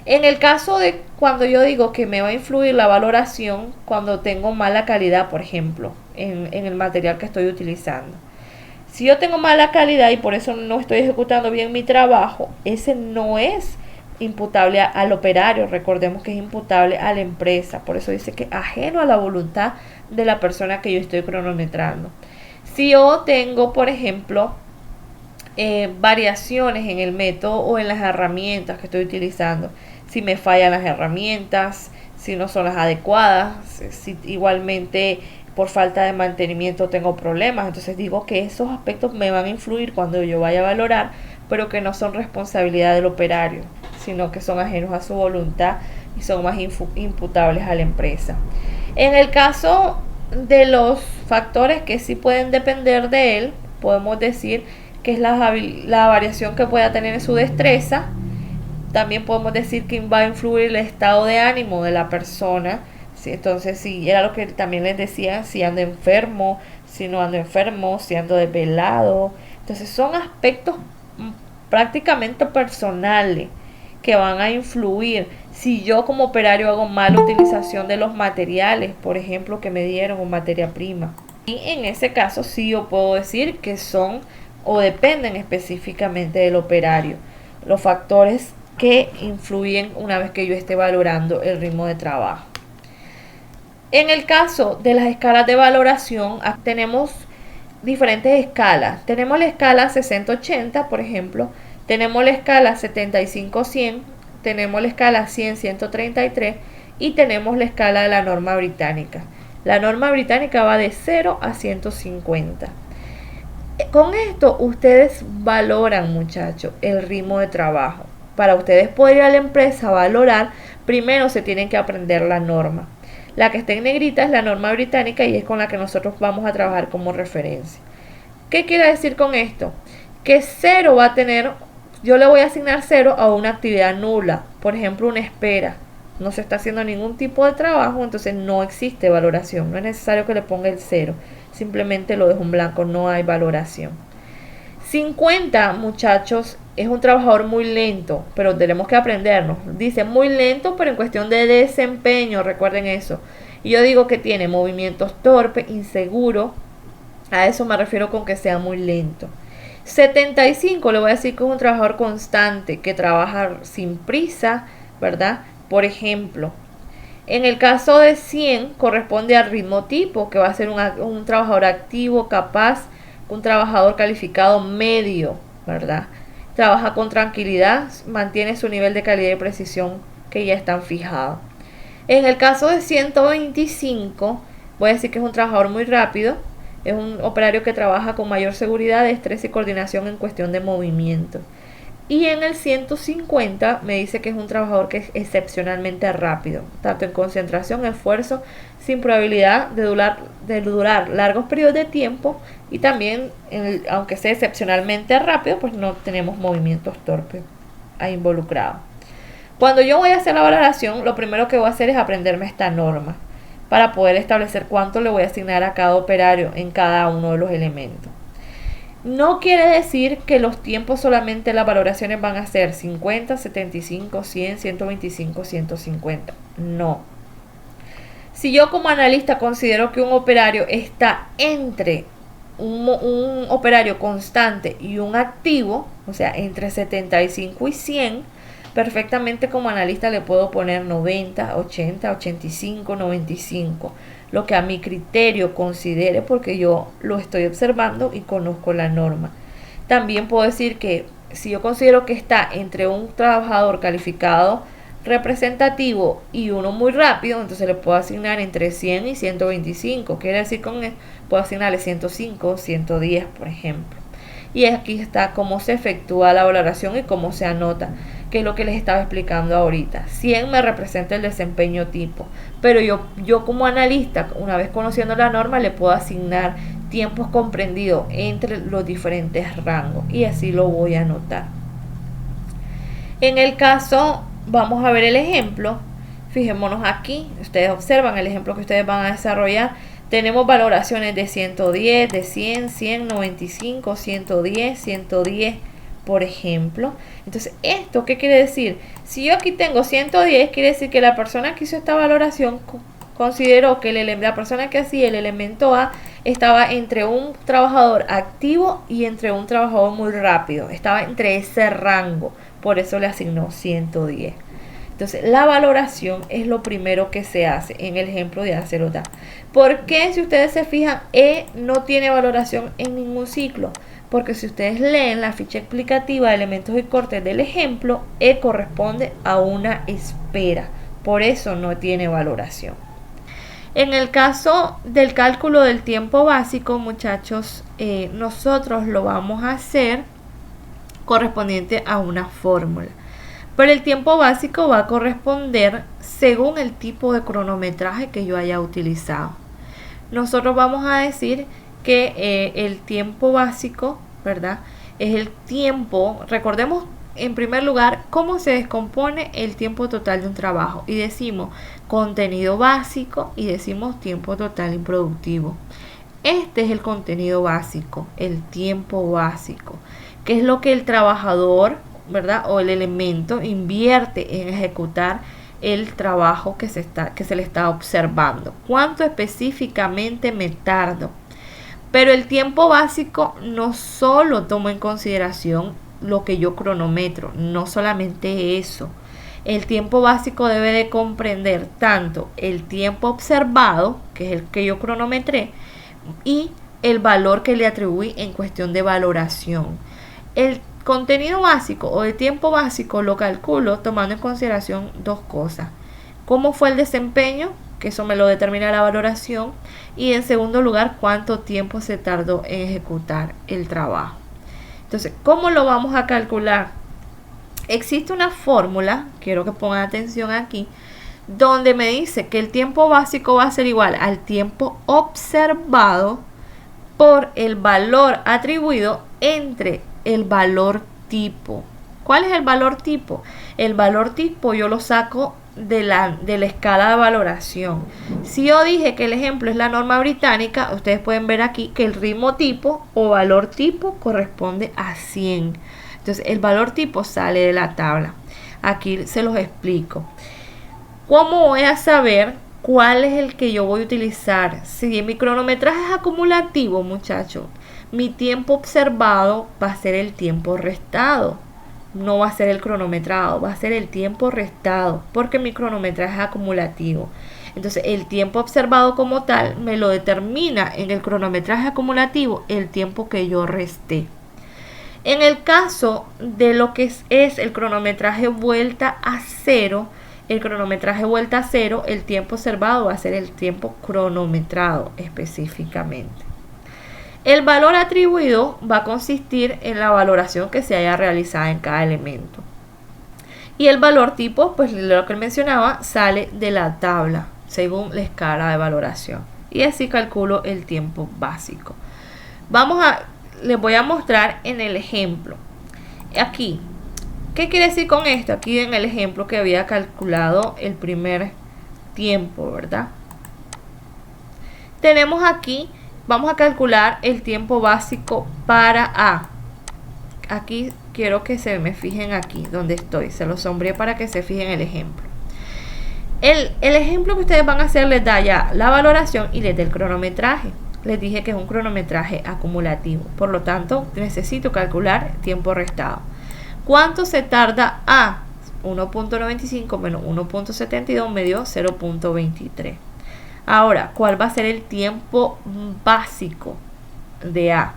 En el caso de cuando yo digo que me va a influir la valoración cuando tengo mala calidad, por ejemplo, en el material que estoy utilizando. Si yo tengo mala calidad y por eso no estoy ejecutando bien mi trabajo, ese no es imputable al operario. Recordemos que es imputable a la empresa. Por eso dice que ajeno a la voluntad de la persona que yo estoy cronometrando. Si yo tengo, por ejemplo, variaciones en el método o en las herramientas que estoy utilizando, si me fallan las herramientas, si no son las adecuadas, si igualmente por falta de mantenimiento tengo problemas, entonces digo que esos aspectos me van a influir cuando yo vaya a valorar, pero que no son responsabilidad del operario, sino que son ajenos a su voluntad y son más imputables a la empresa. En el caso de los factores que sí pueden depender de él, podemos decir que es la variación que pueda tener en su destreza. También podemos decir que va a influir el estado de ánimo de la persona. ¿Sí? Entonces, si era lo que también les decía, si ando enfermo, si no ando enfermo, si ando desvelado. Entonces, son aspectos prácticamente personales que van a influir. Si yo como operario hago mala utilización de los materiales, por ejemplo, que me dieron o materia prima. Y en ese caso sí yo puedo decir que son o dependen específicamente del operario. Los factores que influyen una vez que yo esté valorando el ritmo de trabajo. En el caso de las escalas de valoración, tenemos diferentes escalas. Tenemos la escala 60-80, por ejemplo. Tenemos la escala 75-100. Tenemos la escala 100-133. Y tenemos la escala de la norma británica. La norma británica va de 0 a 150. Con esto ustedes valoran, muchachos, el ritmo de trabajo. Para ustedes poder ir a la empresa a valorar, primero se tienen que aprender la norma. La que está en negrita es la norma británica y es con la que nosotros vamos a trabajar como referencia. ¿Qué quiere decir con esto? Que 0 va a tener, yo le voy a asignar 0 a una actividad nula. Por ejemplo, una espera. No se está haciendo ningún tipo de trabajo, entonces no existe valoración. No es necesario que le ponga el 0. Simplemente lo dejo en blanco, no hay valoración. 50, muchachos, es un trabajador muy lento, pero tenemos que aprendernos. Dice muy lento, pero en cuestión de desempeño, recuerden eso. Y yo digo que tiene movimientos torpes, inseguro. A eso me refiero con que sea muy lento. 75, le voy a decir que es un trabajador constante, que trabaja sin prisa, ¿verdad? Por ejemplo, en el caso de 100 corresponde al ritmo tipo, que va a ser un trabajador activo, capaz, un trabajador calificado medio, ¿verdad? Trabaja con tranquilidad, mantiene su nivel de calidad y precisión que ya están fijados. En el caso de 125, voy a decir que es un trabajador muy rápido, es un operario que trabaja con mayor seguridad, destreza y coordinación en cuestión de movimiento. Y en el 150 me dice que es un trabajador que es excepcionalmente rápido, tanto en concentración, esfuerzo, sin probabilidad de durar largos periodos de tiempo y también, aunque sea excepcionalmente rápido, pues no tenemos movimientos torpes involucrados. Cuando yo voy a hacer la valoración, lo primero que voy a hacer es aprenderme esta norma para poder establecer cuánto le voy a asignar a cada operario en cada uno de los elementos. No quiere decir que los tiempos solamente las valoraciones van a ser 50, 75, 100, 125, 150. No. Si yo como analista considero que un operario está entre un operario constante y un activo, o sea, entre 75 y 100, perfectamente como analista le puedo poner 90, 80, 85, 95, lo que a mi criterio considere porque yo lo estoy observando y conozco la norma. También puedo decir que si yo considero que está entre un trabajador calificado representativo y uno muy rápido, entonces le puedo asignar entre 100 y 125. Quiere decir con él, puedo asignarle 105, 110, por ejemplo. Y aquí está cómo se efectúa la valoración y cómo se anota, que es lo que les estaba explicando ahorita. 100 me representa el desempeño tipo, pero yo como analista, una vez conociendo la norma, le puedo asignar tiempos comprendidos entre los diferentes rangos y así lo voy a anotar. En el caso, vamos a ver el ejemplo. Fijémonos aquí, ustedes observan el ejemplo que ustedes van a desarrollar. Tenemos valoraciones de 110, de 100, 100, 95, 110, 110, por ejemplo. Entonces, ¿esto qué quiere decir? Si yo aquí tengo 110, quiere decir que la persona que hizo esta valoración consideró que la persona que hacía el elemento A estaba entre un trabajador activo y entre un trabajador muy rápido. Estaba entre ese rango, por eso le asignó 110. Entonces, la valoración es lo primero que se hace en el ejemplo de A0DA. ¿Por qué, si ustedes se fijan, E no tiene valoración en ningún ciclo? Porque si ustedes leen la ficha explicativa de elementos y cortes del ejemplo, E corresponde a una espera. Por eso no tiene valoración. En el caso del cálculo del tiempo básico, muchachos, nosotros lo vamos a hacer correspondiente a una fórmula. Pero el tiempo básico va a corresponder según el tipo de cronometraje que yo haya utilizado. Nosotros vamos a decir que el tiempo básico, ¿verdad? Es el tiempo, recordemos en primer lugar cómo se descompone el tiempo total de un trabajo. Y decimos contenido básico y decimos tiempo total improductivo. Este es el contenido básico, el tiempo básico, que es lo que el trabajador, ¿verdad? O el elemento invierte en ejecutar el trabajo que se le está observando. ¿Cuánto específicamente me tardo? Pero el tiempo básico no solo toma en consideración lo que yo cronometro, no solamente eso. El tiempo básico debe de comprender tanto el tiempo observado, que es el que yo cronometré, y el valor que le atribuí en cuestión de valoración. El contenido básico o el tiempo básico lo calculo tomando en consideración dos cosas: cómo fue el desempeño, que eso me lo determina la valoración, y en segundo lugar, cuánto tiempo se tardó en ejecutar el trabajo. Entonces, ¿cómo lo vamos a calcular? Existe una fórmula, quiero que pongan atención aquí, donde me dice que el tiempo básico va a ser igual al tiempo observado por el valor atribuido entre el valor tipo. ¿Cuál es el valor tipo? El valor tipo yo lo saco de la escala de valoración. Si yo dije que el ejemplo es la norma británica, ustedes pueden ver aquí que el ritmo tipo o valor tipo corresponde a 100. Entonces el valor tipo sale de la tabla. Aquí se los explico. ¿Cómo voy a saber cuál es el que yo voy a utilizar? Si mi cronometraje es acumulativo, muchachos, mi tiempo observado va a ser el tiempo restado. No va a ser el cronometrado, va a ser el tiempo restado, porque mi cronometraje es acumulativo. Entonces, el tiempo observado como tal me lo determina en el cronometraje acumulativo el tiempo que yo resté. En el caso de lo que es el cronometraje vuelta a cero, el tiempo observado va a ser el tiempo cronometrado específicamente. El valor atribuido va a consistir en la valoración que se haya realizado en cada elemento. Y el valor tipo, pues lo que mencionaba, sale de la tabla según la escala de valoración. Y así calculo el tiempo básico. Les voy a mostrar en el ejemplo. Aquí, ¿Qué quiere decir con esto? Aquí en el ejemplo que había calculado el primer tiempo, ¿verdad? Tenemos aquí, vamos a calcular el tiempo básico para A. Aquí quiero que se me fijen aquí donde estoy, se lo sombreé para que se fijen el ejemplo. El ejemplo que ustedes van a hacer les da ya la valoración y les da el cronometraje. Les dije que es un cronometraje acumulativo, por lo tanto necesito calcular tiempo restado. ¿Cuánto se tarda A? 1.95 menos 1.72 me dio 0.23. Ahora, ¿cuál va a ser el tiempo básico de A?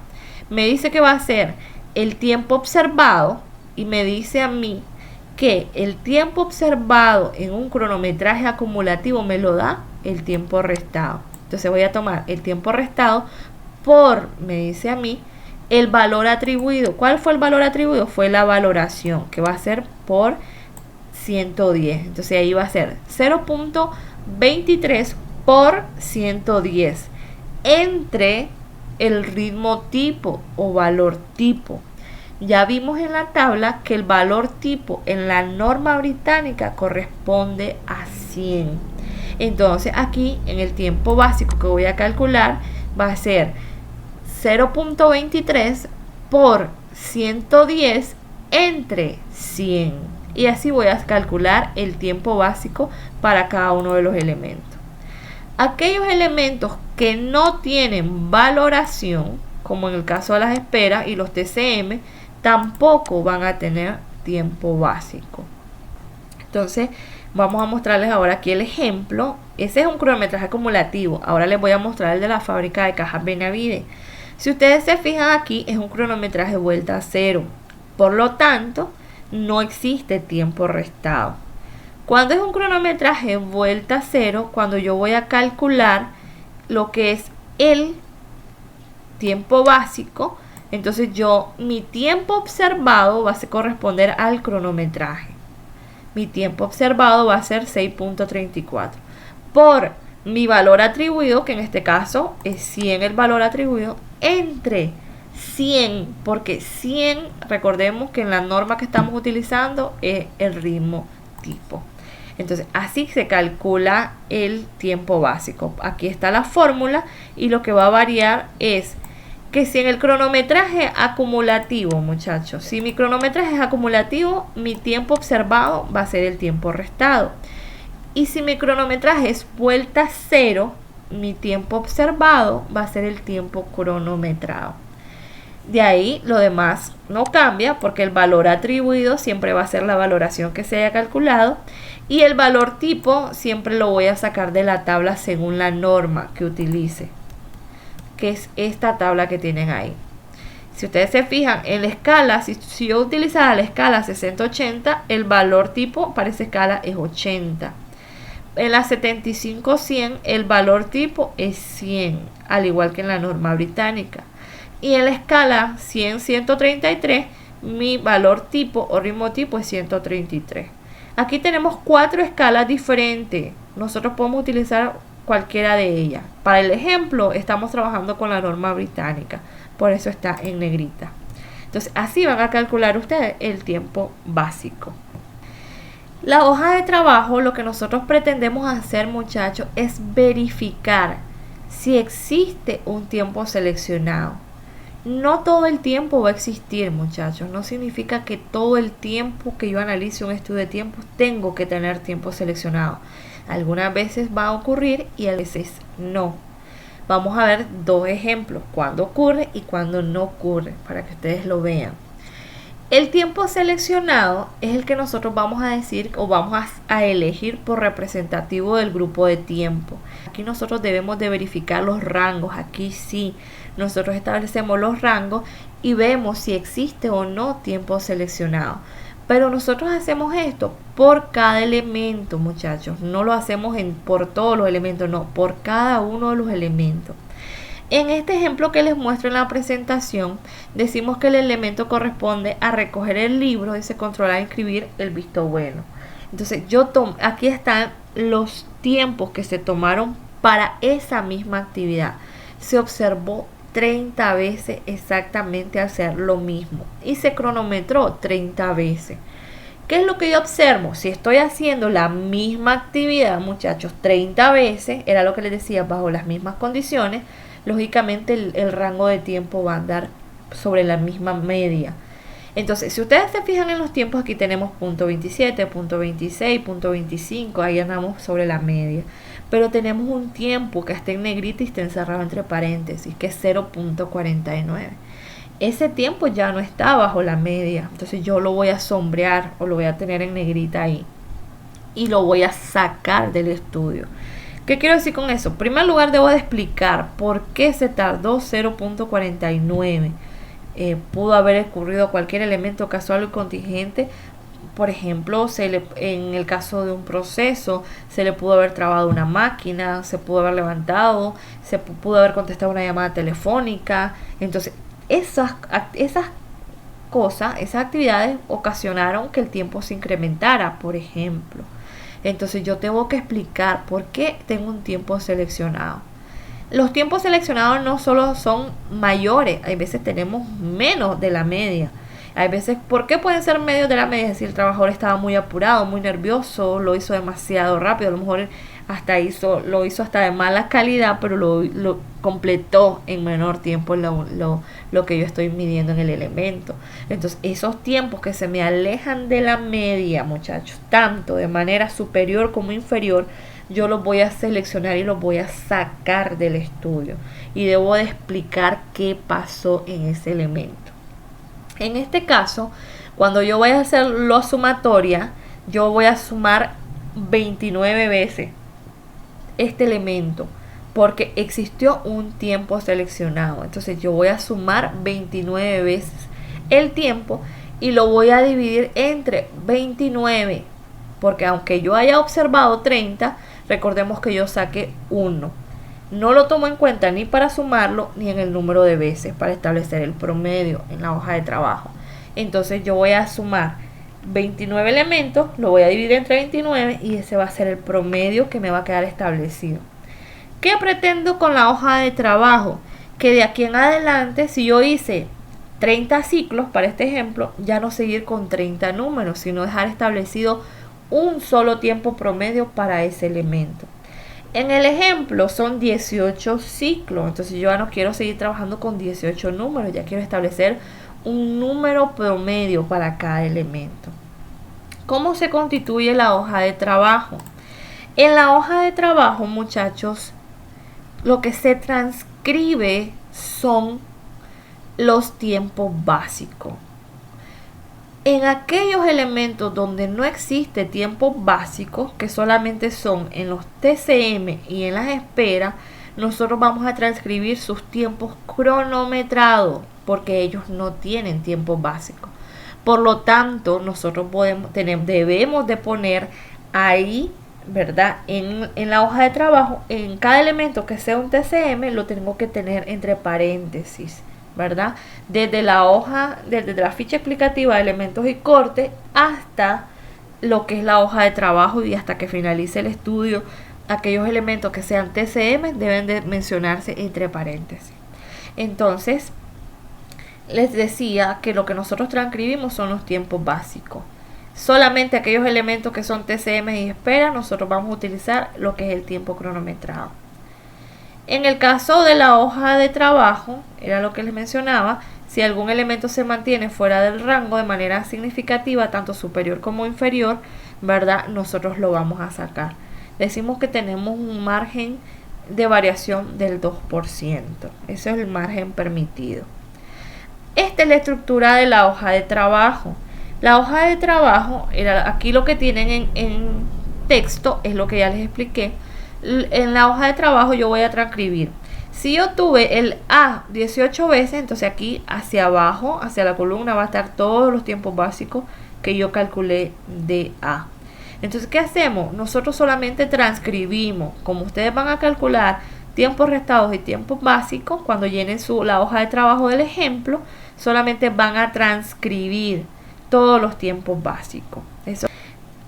Me dice que va a ser el tiempo observado y me dice a mí que el tiempo observado en un cronometraje acumulativo me lo da el tiempo restado. Entonces voy a tomar el tiempo restado por, me dice a mí, el valor atribuido. ¿Cuál fue el valor atribuido? Fue la valoración, que va a ser por 110. Entonces ahí va a ser 0.23 por 110 entre el ritmo tipo o valor tipo. Ya vimos en la tabla que el valor tipo en la norma británica corresponde a 100. Entonces aquí en el tiempo básico que voy a calcular va a ser 0.23 por 110 entre 100. Y así voy a calcular el tiempo básico para cada uno de los elementos. Aquellos elementos que no tienen valoración, como en el caso de las esperas y los TCM, tampoco van a tener tiempo básico. Entonces vamos a mostrarles ahora aquí el ejemplo. Ese es un cronometraje acumulativo. Ahora les voy a mostrar el de la fábrica de cajas Benavides. Si ustedes se fijan aquí, es un cronometraje vuelta a cero. Por lo tanto, no existe tiempo restado. Cuando es un cronometraje vuelta a cero, cuando yo voy a calcular lo que es el tiempo básico, entonces mi tiempo observado va a corresponder al cronometraje. Mi tiempo observado va a ser 6.34 por mi valor atribuido, que en este caso es 100 el valor atribuido, entre 100, porque 100, recordemos que en la norma que estamos utilizando es el ritmo tipo. Entonces así se calcula el tiempo básico. Aquí está la fórmula y lo que va a variar es que si en el cronometraje acumulativo, muchachos, si mi cronometraje es acumulativo, mi tiempo observado va a ser el tiempo restado. Y si mi cronometraje es vuelta cero, mi tiempo observado va a ser el tiempo cronometrado. De ahí lo demás no cambia porque el valor atribuido siempre va a ser la valoración que se haya calculado y el valor tipo siempre lo voy a sacar de la tabla según la norma que utilice, que es esta tabla que tienen ahí. Si ustedes se fijan en la escala, si yo utilizara la escala 60-80, el valor tipo para esa escala es 80. En la 75-100 el valor tipo es 100, al igual que en la norma británica. Y en la escala 100-133 mi valor tipo o ritmo tipo es 133. Aquí tenemos 4 escalas diferentes. Nosotros podemos utilizar cualquiera de ellas. Para el ejemplo estamos trabajando con la norma británica, por eso está en negrita. Entonces así van a calcular ustedes el tiempo básico. La hoja de trabajo, lo que nosotros pretendemos hacer, muchachos, es verificar si existe un tiempo seleccionado. No todo el tiempo va a existir, muchachos. No significa que todo el tiempo que yo analice un estudio de tiempos tengo que tener tiempo seleccionado. Algunas veces va a ocurrir y a veces no. Vamos a ver dos ejemplos, cuando ocurre y cuando no ocurre, para que ustedes lo vean. El tiempo seleccionado es el que nosotros vamos a decir o vamos a elegir por representativo del grupo de tiempo. Aquí nosotros debemos de verificar los rangos. Aquí sí, nosotros establecemos los rangos y vemos si existe o no tiempo seleccionado. Pero nosotros hacemos esto por cada elemento, muchachos. No lo hacemos por todos los elementos, no, por cada uno de los elementos. En este ejemplo que les muestro en la presentación, decimos que el elemento corresponde a recoger el libro y se controla escribir el visto bueno. Entonces aquí están los tiempos que se tomaron para esa misma actividad. Se observó 30 veces exactamente hacer lo mismo y se cronometró 30 veces. ¿Qué es lo que yo observo? Si estoy haciendo la misma actividad, muchachos, 30 veces, era lo que les decía, bajo las mismas condiciones, lógicamente el rango de tiempo va a andar sobre la misma media. Entonces, si ustedes se fijan en los tiempos, aquí tenemos punto 27, punto 26, punto 25, ahí andamos sobre la media. Pero tenemos un tiempo que está en negrita y está encerrado entre paréntesis, que es 0.49. Ese tiempo ya no está bajo la media, entonces yo lo voy a sombrear o lo voy a tener en negrita ahí y lo voy a sacar del estudio. ¿Qué quiero decir con eso? En primer lugar, debo de explicar por qué se tardó 0.49. Pudo haber ocurrido cualquier elemento casual o contingente. Por ejemplo, en el caso de un proceso, se le pudo haber trabado una máquina, se pudo haber levantado, se pudo haber contestado una llamada telefónica. Entonces, esas cosas, esas actividades ocasionaron que el tiempo se incrementara, por ejemplo. Entonces yo tengo que explicar por qué tengo un tiempo seleccionado. Los tiempos seleccionados no solo son mayores, hay veces tenemos menos de la media. Hay veces, ¿por qué pueden ser medios de la media? Es decir, el trabajador estaba muy apurado, muy nervioso, lo hizo demasiado rápido, a lo mejor lo hizo hasta de mala calidad, pero lo completó en menor tiempo lo que yo estoy midiendo en el elemento. Entonces, esos tiempos que se me alejan de la media, muchachos, tanto de manera superior como inferior, yo los voy a seleccionar y los voy a sacar del estudio. Y debo de explicar qué pasó en ese elemento. En este caso, cuando yo voy a hacer la sumatoria, yo voy a sumar 29 veces este elemento porque existió un tiempo seleccionado. Entonces yo voy a sumar 29 veces el tiempo y lo voy a dividir entre 29 porque aunque yo haya observado 30, recordemos que yo saqué 1. No lo tomo en cuenta ni para sumarlo ni en el número de veces para establecer el promedio en la hoja de trabajo. Entonces yo voy a sumar 29 elementos, lo voy a dividir entre 29 y ese va a ser el promedio que me va a quedar establecido. ¿Qué pretendo con la hoja de trabajo? Que de aquí en adelante, si yo hice 30 ciclos para este ejemplo, ya no seguir con 30 números, sino dejar establecido un solo tiempo promedio para ese elemento. En el ejemplo son 18 ciclos, entonces yo ya no quiero seguir trabajando con 18 números, ya quiero establecer un número promedio para cada elemento. ¿Cómo se constituye la hoja de trabajo? En la hoja de trabajo, muchachos, lo que se transcribe son los tiempos básicos. En aquellos elementos donde no existe tiempo básico, que solamente son en los TCM y en las esperas, nosotros vamos a transcribir sus tiempos cronometrados, porque ellos no tienen tiempo básico. Por lo tanto, nosotros debemos de poner ahí, ¿verdad? En la hoja de trabajo, en cada elemento que sea un TCM, lo tengo que tener entre paréntesis, ¿verdad? Desde la ficha explicativa de elementos y corte hasta lo que es la hoja de trabajo y hasta que finalice el estudio, aquellos elementos que sean TCM deben de mencionarse entre paréntesis. Entonces, les decía que lo que nosotros transcribimos son los tiempos básicos. Solamente aquellos elementos que son TCM y espera, nosotros vamos a utilizar lo que es el tiempo cronometrado. En el caso de la hoja de trabajo, era lo que les mencionaba, si algún elemento se mantiene fuera del rango de manera significativa, tanto superior como inferior, ¿verdad? Nosotros lo vamos a sacar. Decimos que tenemos un margen de variación del 2%. Ese es el margen permitido. Esta es la estructura de la hoja de trabajo. La hoja de trabajo, aquí lo que tienen en texto es lo que ya les expliqué. En la hoja de trabajo yo voy a transcribir. Si yo tuve el A 18 veces, entonces aquí hacia abajo, hacia la columna, va a estar todos los tiempos básicos que yo calculé de A. Entonces, ¿qué hacemos? Nosotros solamente transcribimos. Como ustedes van a calcular tiempos restados y tiempos básicos, cuando llenen la hoja de trabajo del ejemplo, solamente van a transcribir todos los tiempos básicos. Eso.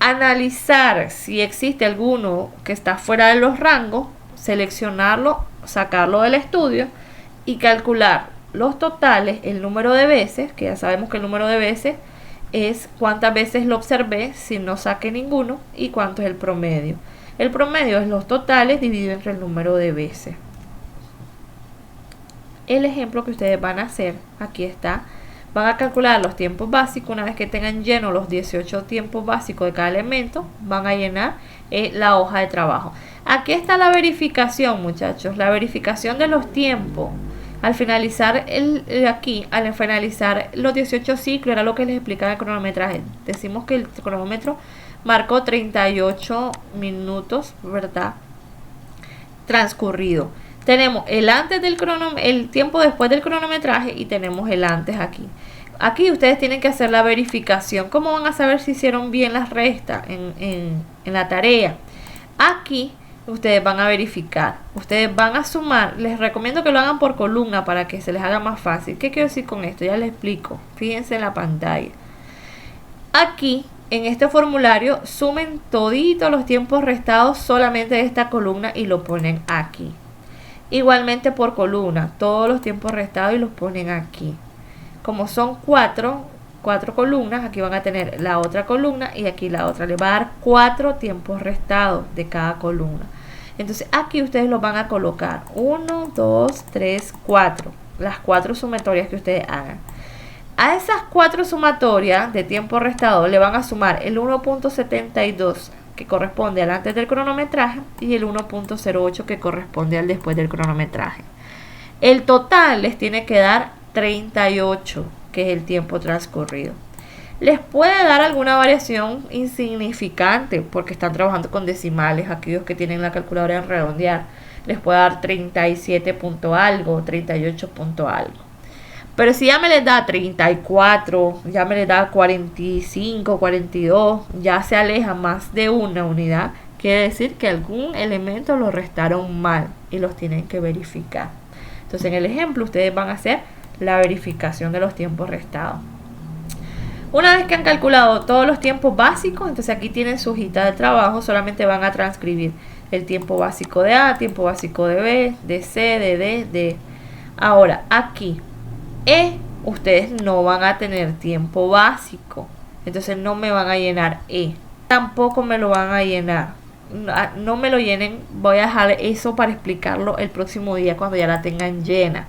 Analizar si existe alguno que está fuera de los rangos, seleccionarlo, sacarlo del estudio y calcular los totales, el número de veces, que ya sabemos que el número de veces es cuántas veces lo observé si no saqué ninguno y cuánto es el promedio. El promedio es los totales dividido entre el número de veces. El ejemplo que ustedes van a hacer, aquí está, van a calcular los tiempos básicos. Una vez que tengan llenos los 18 tiempos básicos de cada elemento, van a llenar la hoja de trabajo. Aquí está la verificación, muchachos, la verificación de los tiempos. Al finalizar al finalizar los 18 ciclos, era lo que les explicaba el cronometraje. Decimos que el cronómetro marcó 38 minutos, ¿verdad? Transcurrido. Tenemos el antes del el tiempo después del cronometraje y tenemos el antes aquí. Aquí ustedes tienen que hacer la verificación. ¿Cómo van a saber si hicieron bien las restas en la tarea? Aquí ustedes van a verificar, ustedes van a sumar. Les recomiendo que lo hagan por columna para que se les haga más fácil. ¿Qué quiero decir con esto? Ya les explico. Fíjense en la pantalla. Aquí, en este formulario, sumen toditos los tiempos restados solamente de esta columna y lo ponen aquí. Igualmente por columna, todos los tiempos restados y los ponen aquí. Como son cuatro columnas, aquí van a tener la otra columna y aquí la otra. Les va a dar 4 tiempos restados de cada columna. Entonces aquí ustedes los van a colocar 1, 2, 3, 4. Las 4 sumatorias que ustedes hagan. A esas 4 sumatorias de tiempo restado le van a sumar el 1.72 que corresponde al antes del cronometraje y el 1.08 que corresponde al después del cronometraje. El total les tiene que dar 38, que es el tiempo transcurrido. Les puede dar alguna variación insignificante porque están trabajando con decimales. Aquellos que tienen la calculadora en redondear, les puede dar 37 punto algo, 38 punto algo. Pero si ya me les da 34, ya me les da 45, 42, ya se aleja más de una unidad, quiere decir que algún elemento lo restaron mal y los tienen que verificar. Entonces en el ejemplo ustedes van a hacer la verificación de los tiempos restados. Una vez que han calculado todos los tiempos básicos, entonces aquí tienen su hojita de trabajo, solamente van a transcribir el tiempo básico de A, tiempo básico de B, de C, de D, de... Ahora, aquí, ustedes no van a tener tiempo básico, entonces no me van a llenar tampoco me lo van a llenar. No me lo llenen, voy a dejar eso para explicarlo el próximo día cuando ya la tengan llena,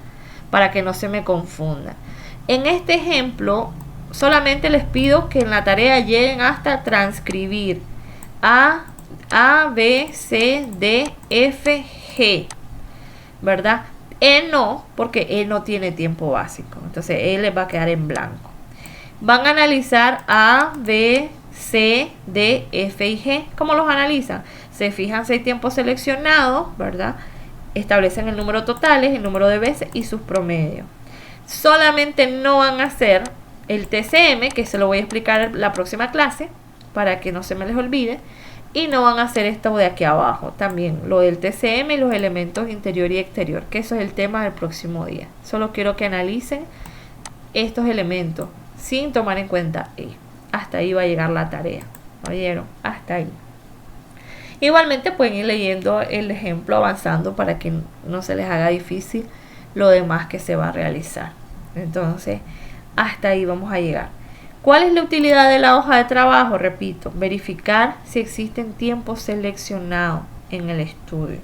para que no se me confunda. En este ejemplo solamente les pido que en la tarea lleguen hasta transcribir A, B, C, D, F, G, ¿verdad? No, porque no tiene tiempo básico, entonces les va a quedar en blanco. Van a analizar A, B, C, D, F y G. ¿Cómo los analizan? Se fijan si hay tiempos seleccionados, ¿verdad? Establecen el número totales, el número de veces y sus promedios. Solamente no van a hacer el TCM, que se lo voy a explicar en la próxima clase para que no se me les olvide, y no van a hacer esto de aquí abajo también, lo del TCM y los elementos interior y exterior, que eso es el tema del próximo día. Solo quiero que analicen estos elementos sin tomar en cuenta hasta ahí va a llegar la tarea, ¿oyeron? Hasta ahí. Igualmente pueden ir leyendo el ejemplo avanzando para que no se les haga difícil lo demás que se va a realizar. Entonces hasta ahí vamos a llegar. ¿Cuál es la utilidad de la hoja de trabajo? Repito, verificar si existen tiempos seleccionados en el estudio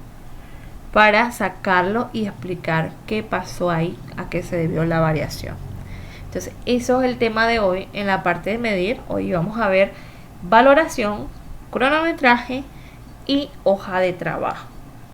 para sacarlo y explicar qué pasó ahí, a qué se debió la variación. Entonces, eso es el tema de hoy. En la parte de medir, hoy vamos a ver valoración, cronometraje y hoja de trabajo.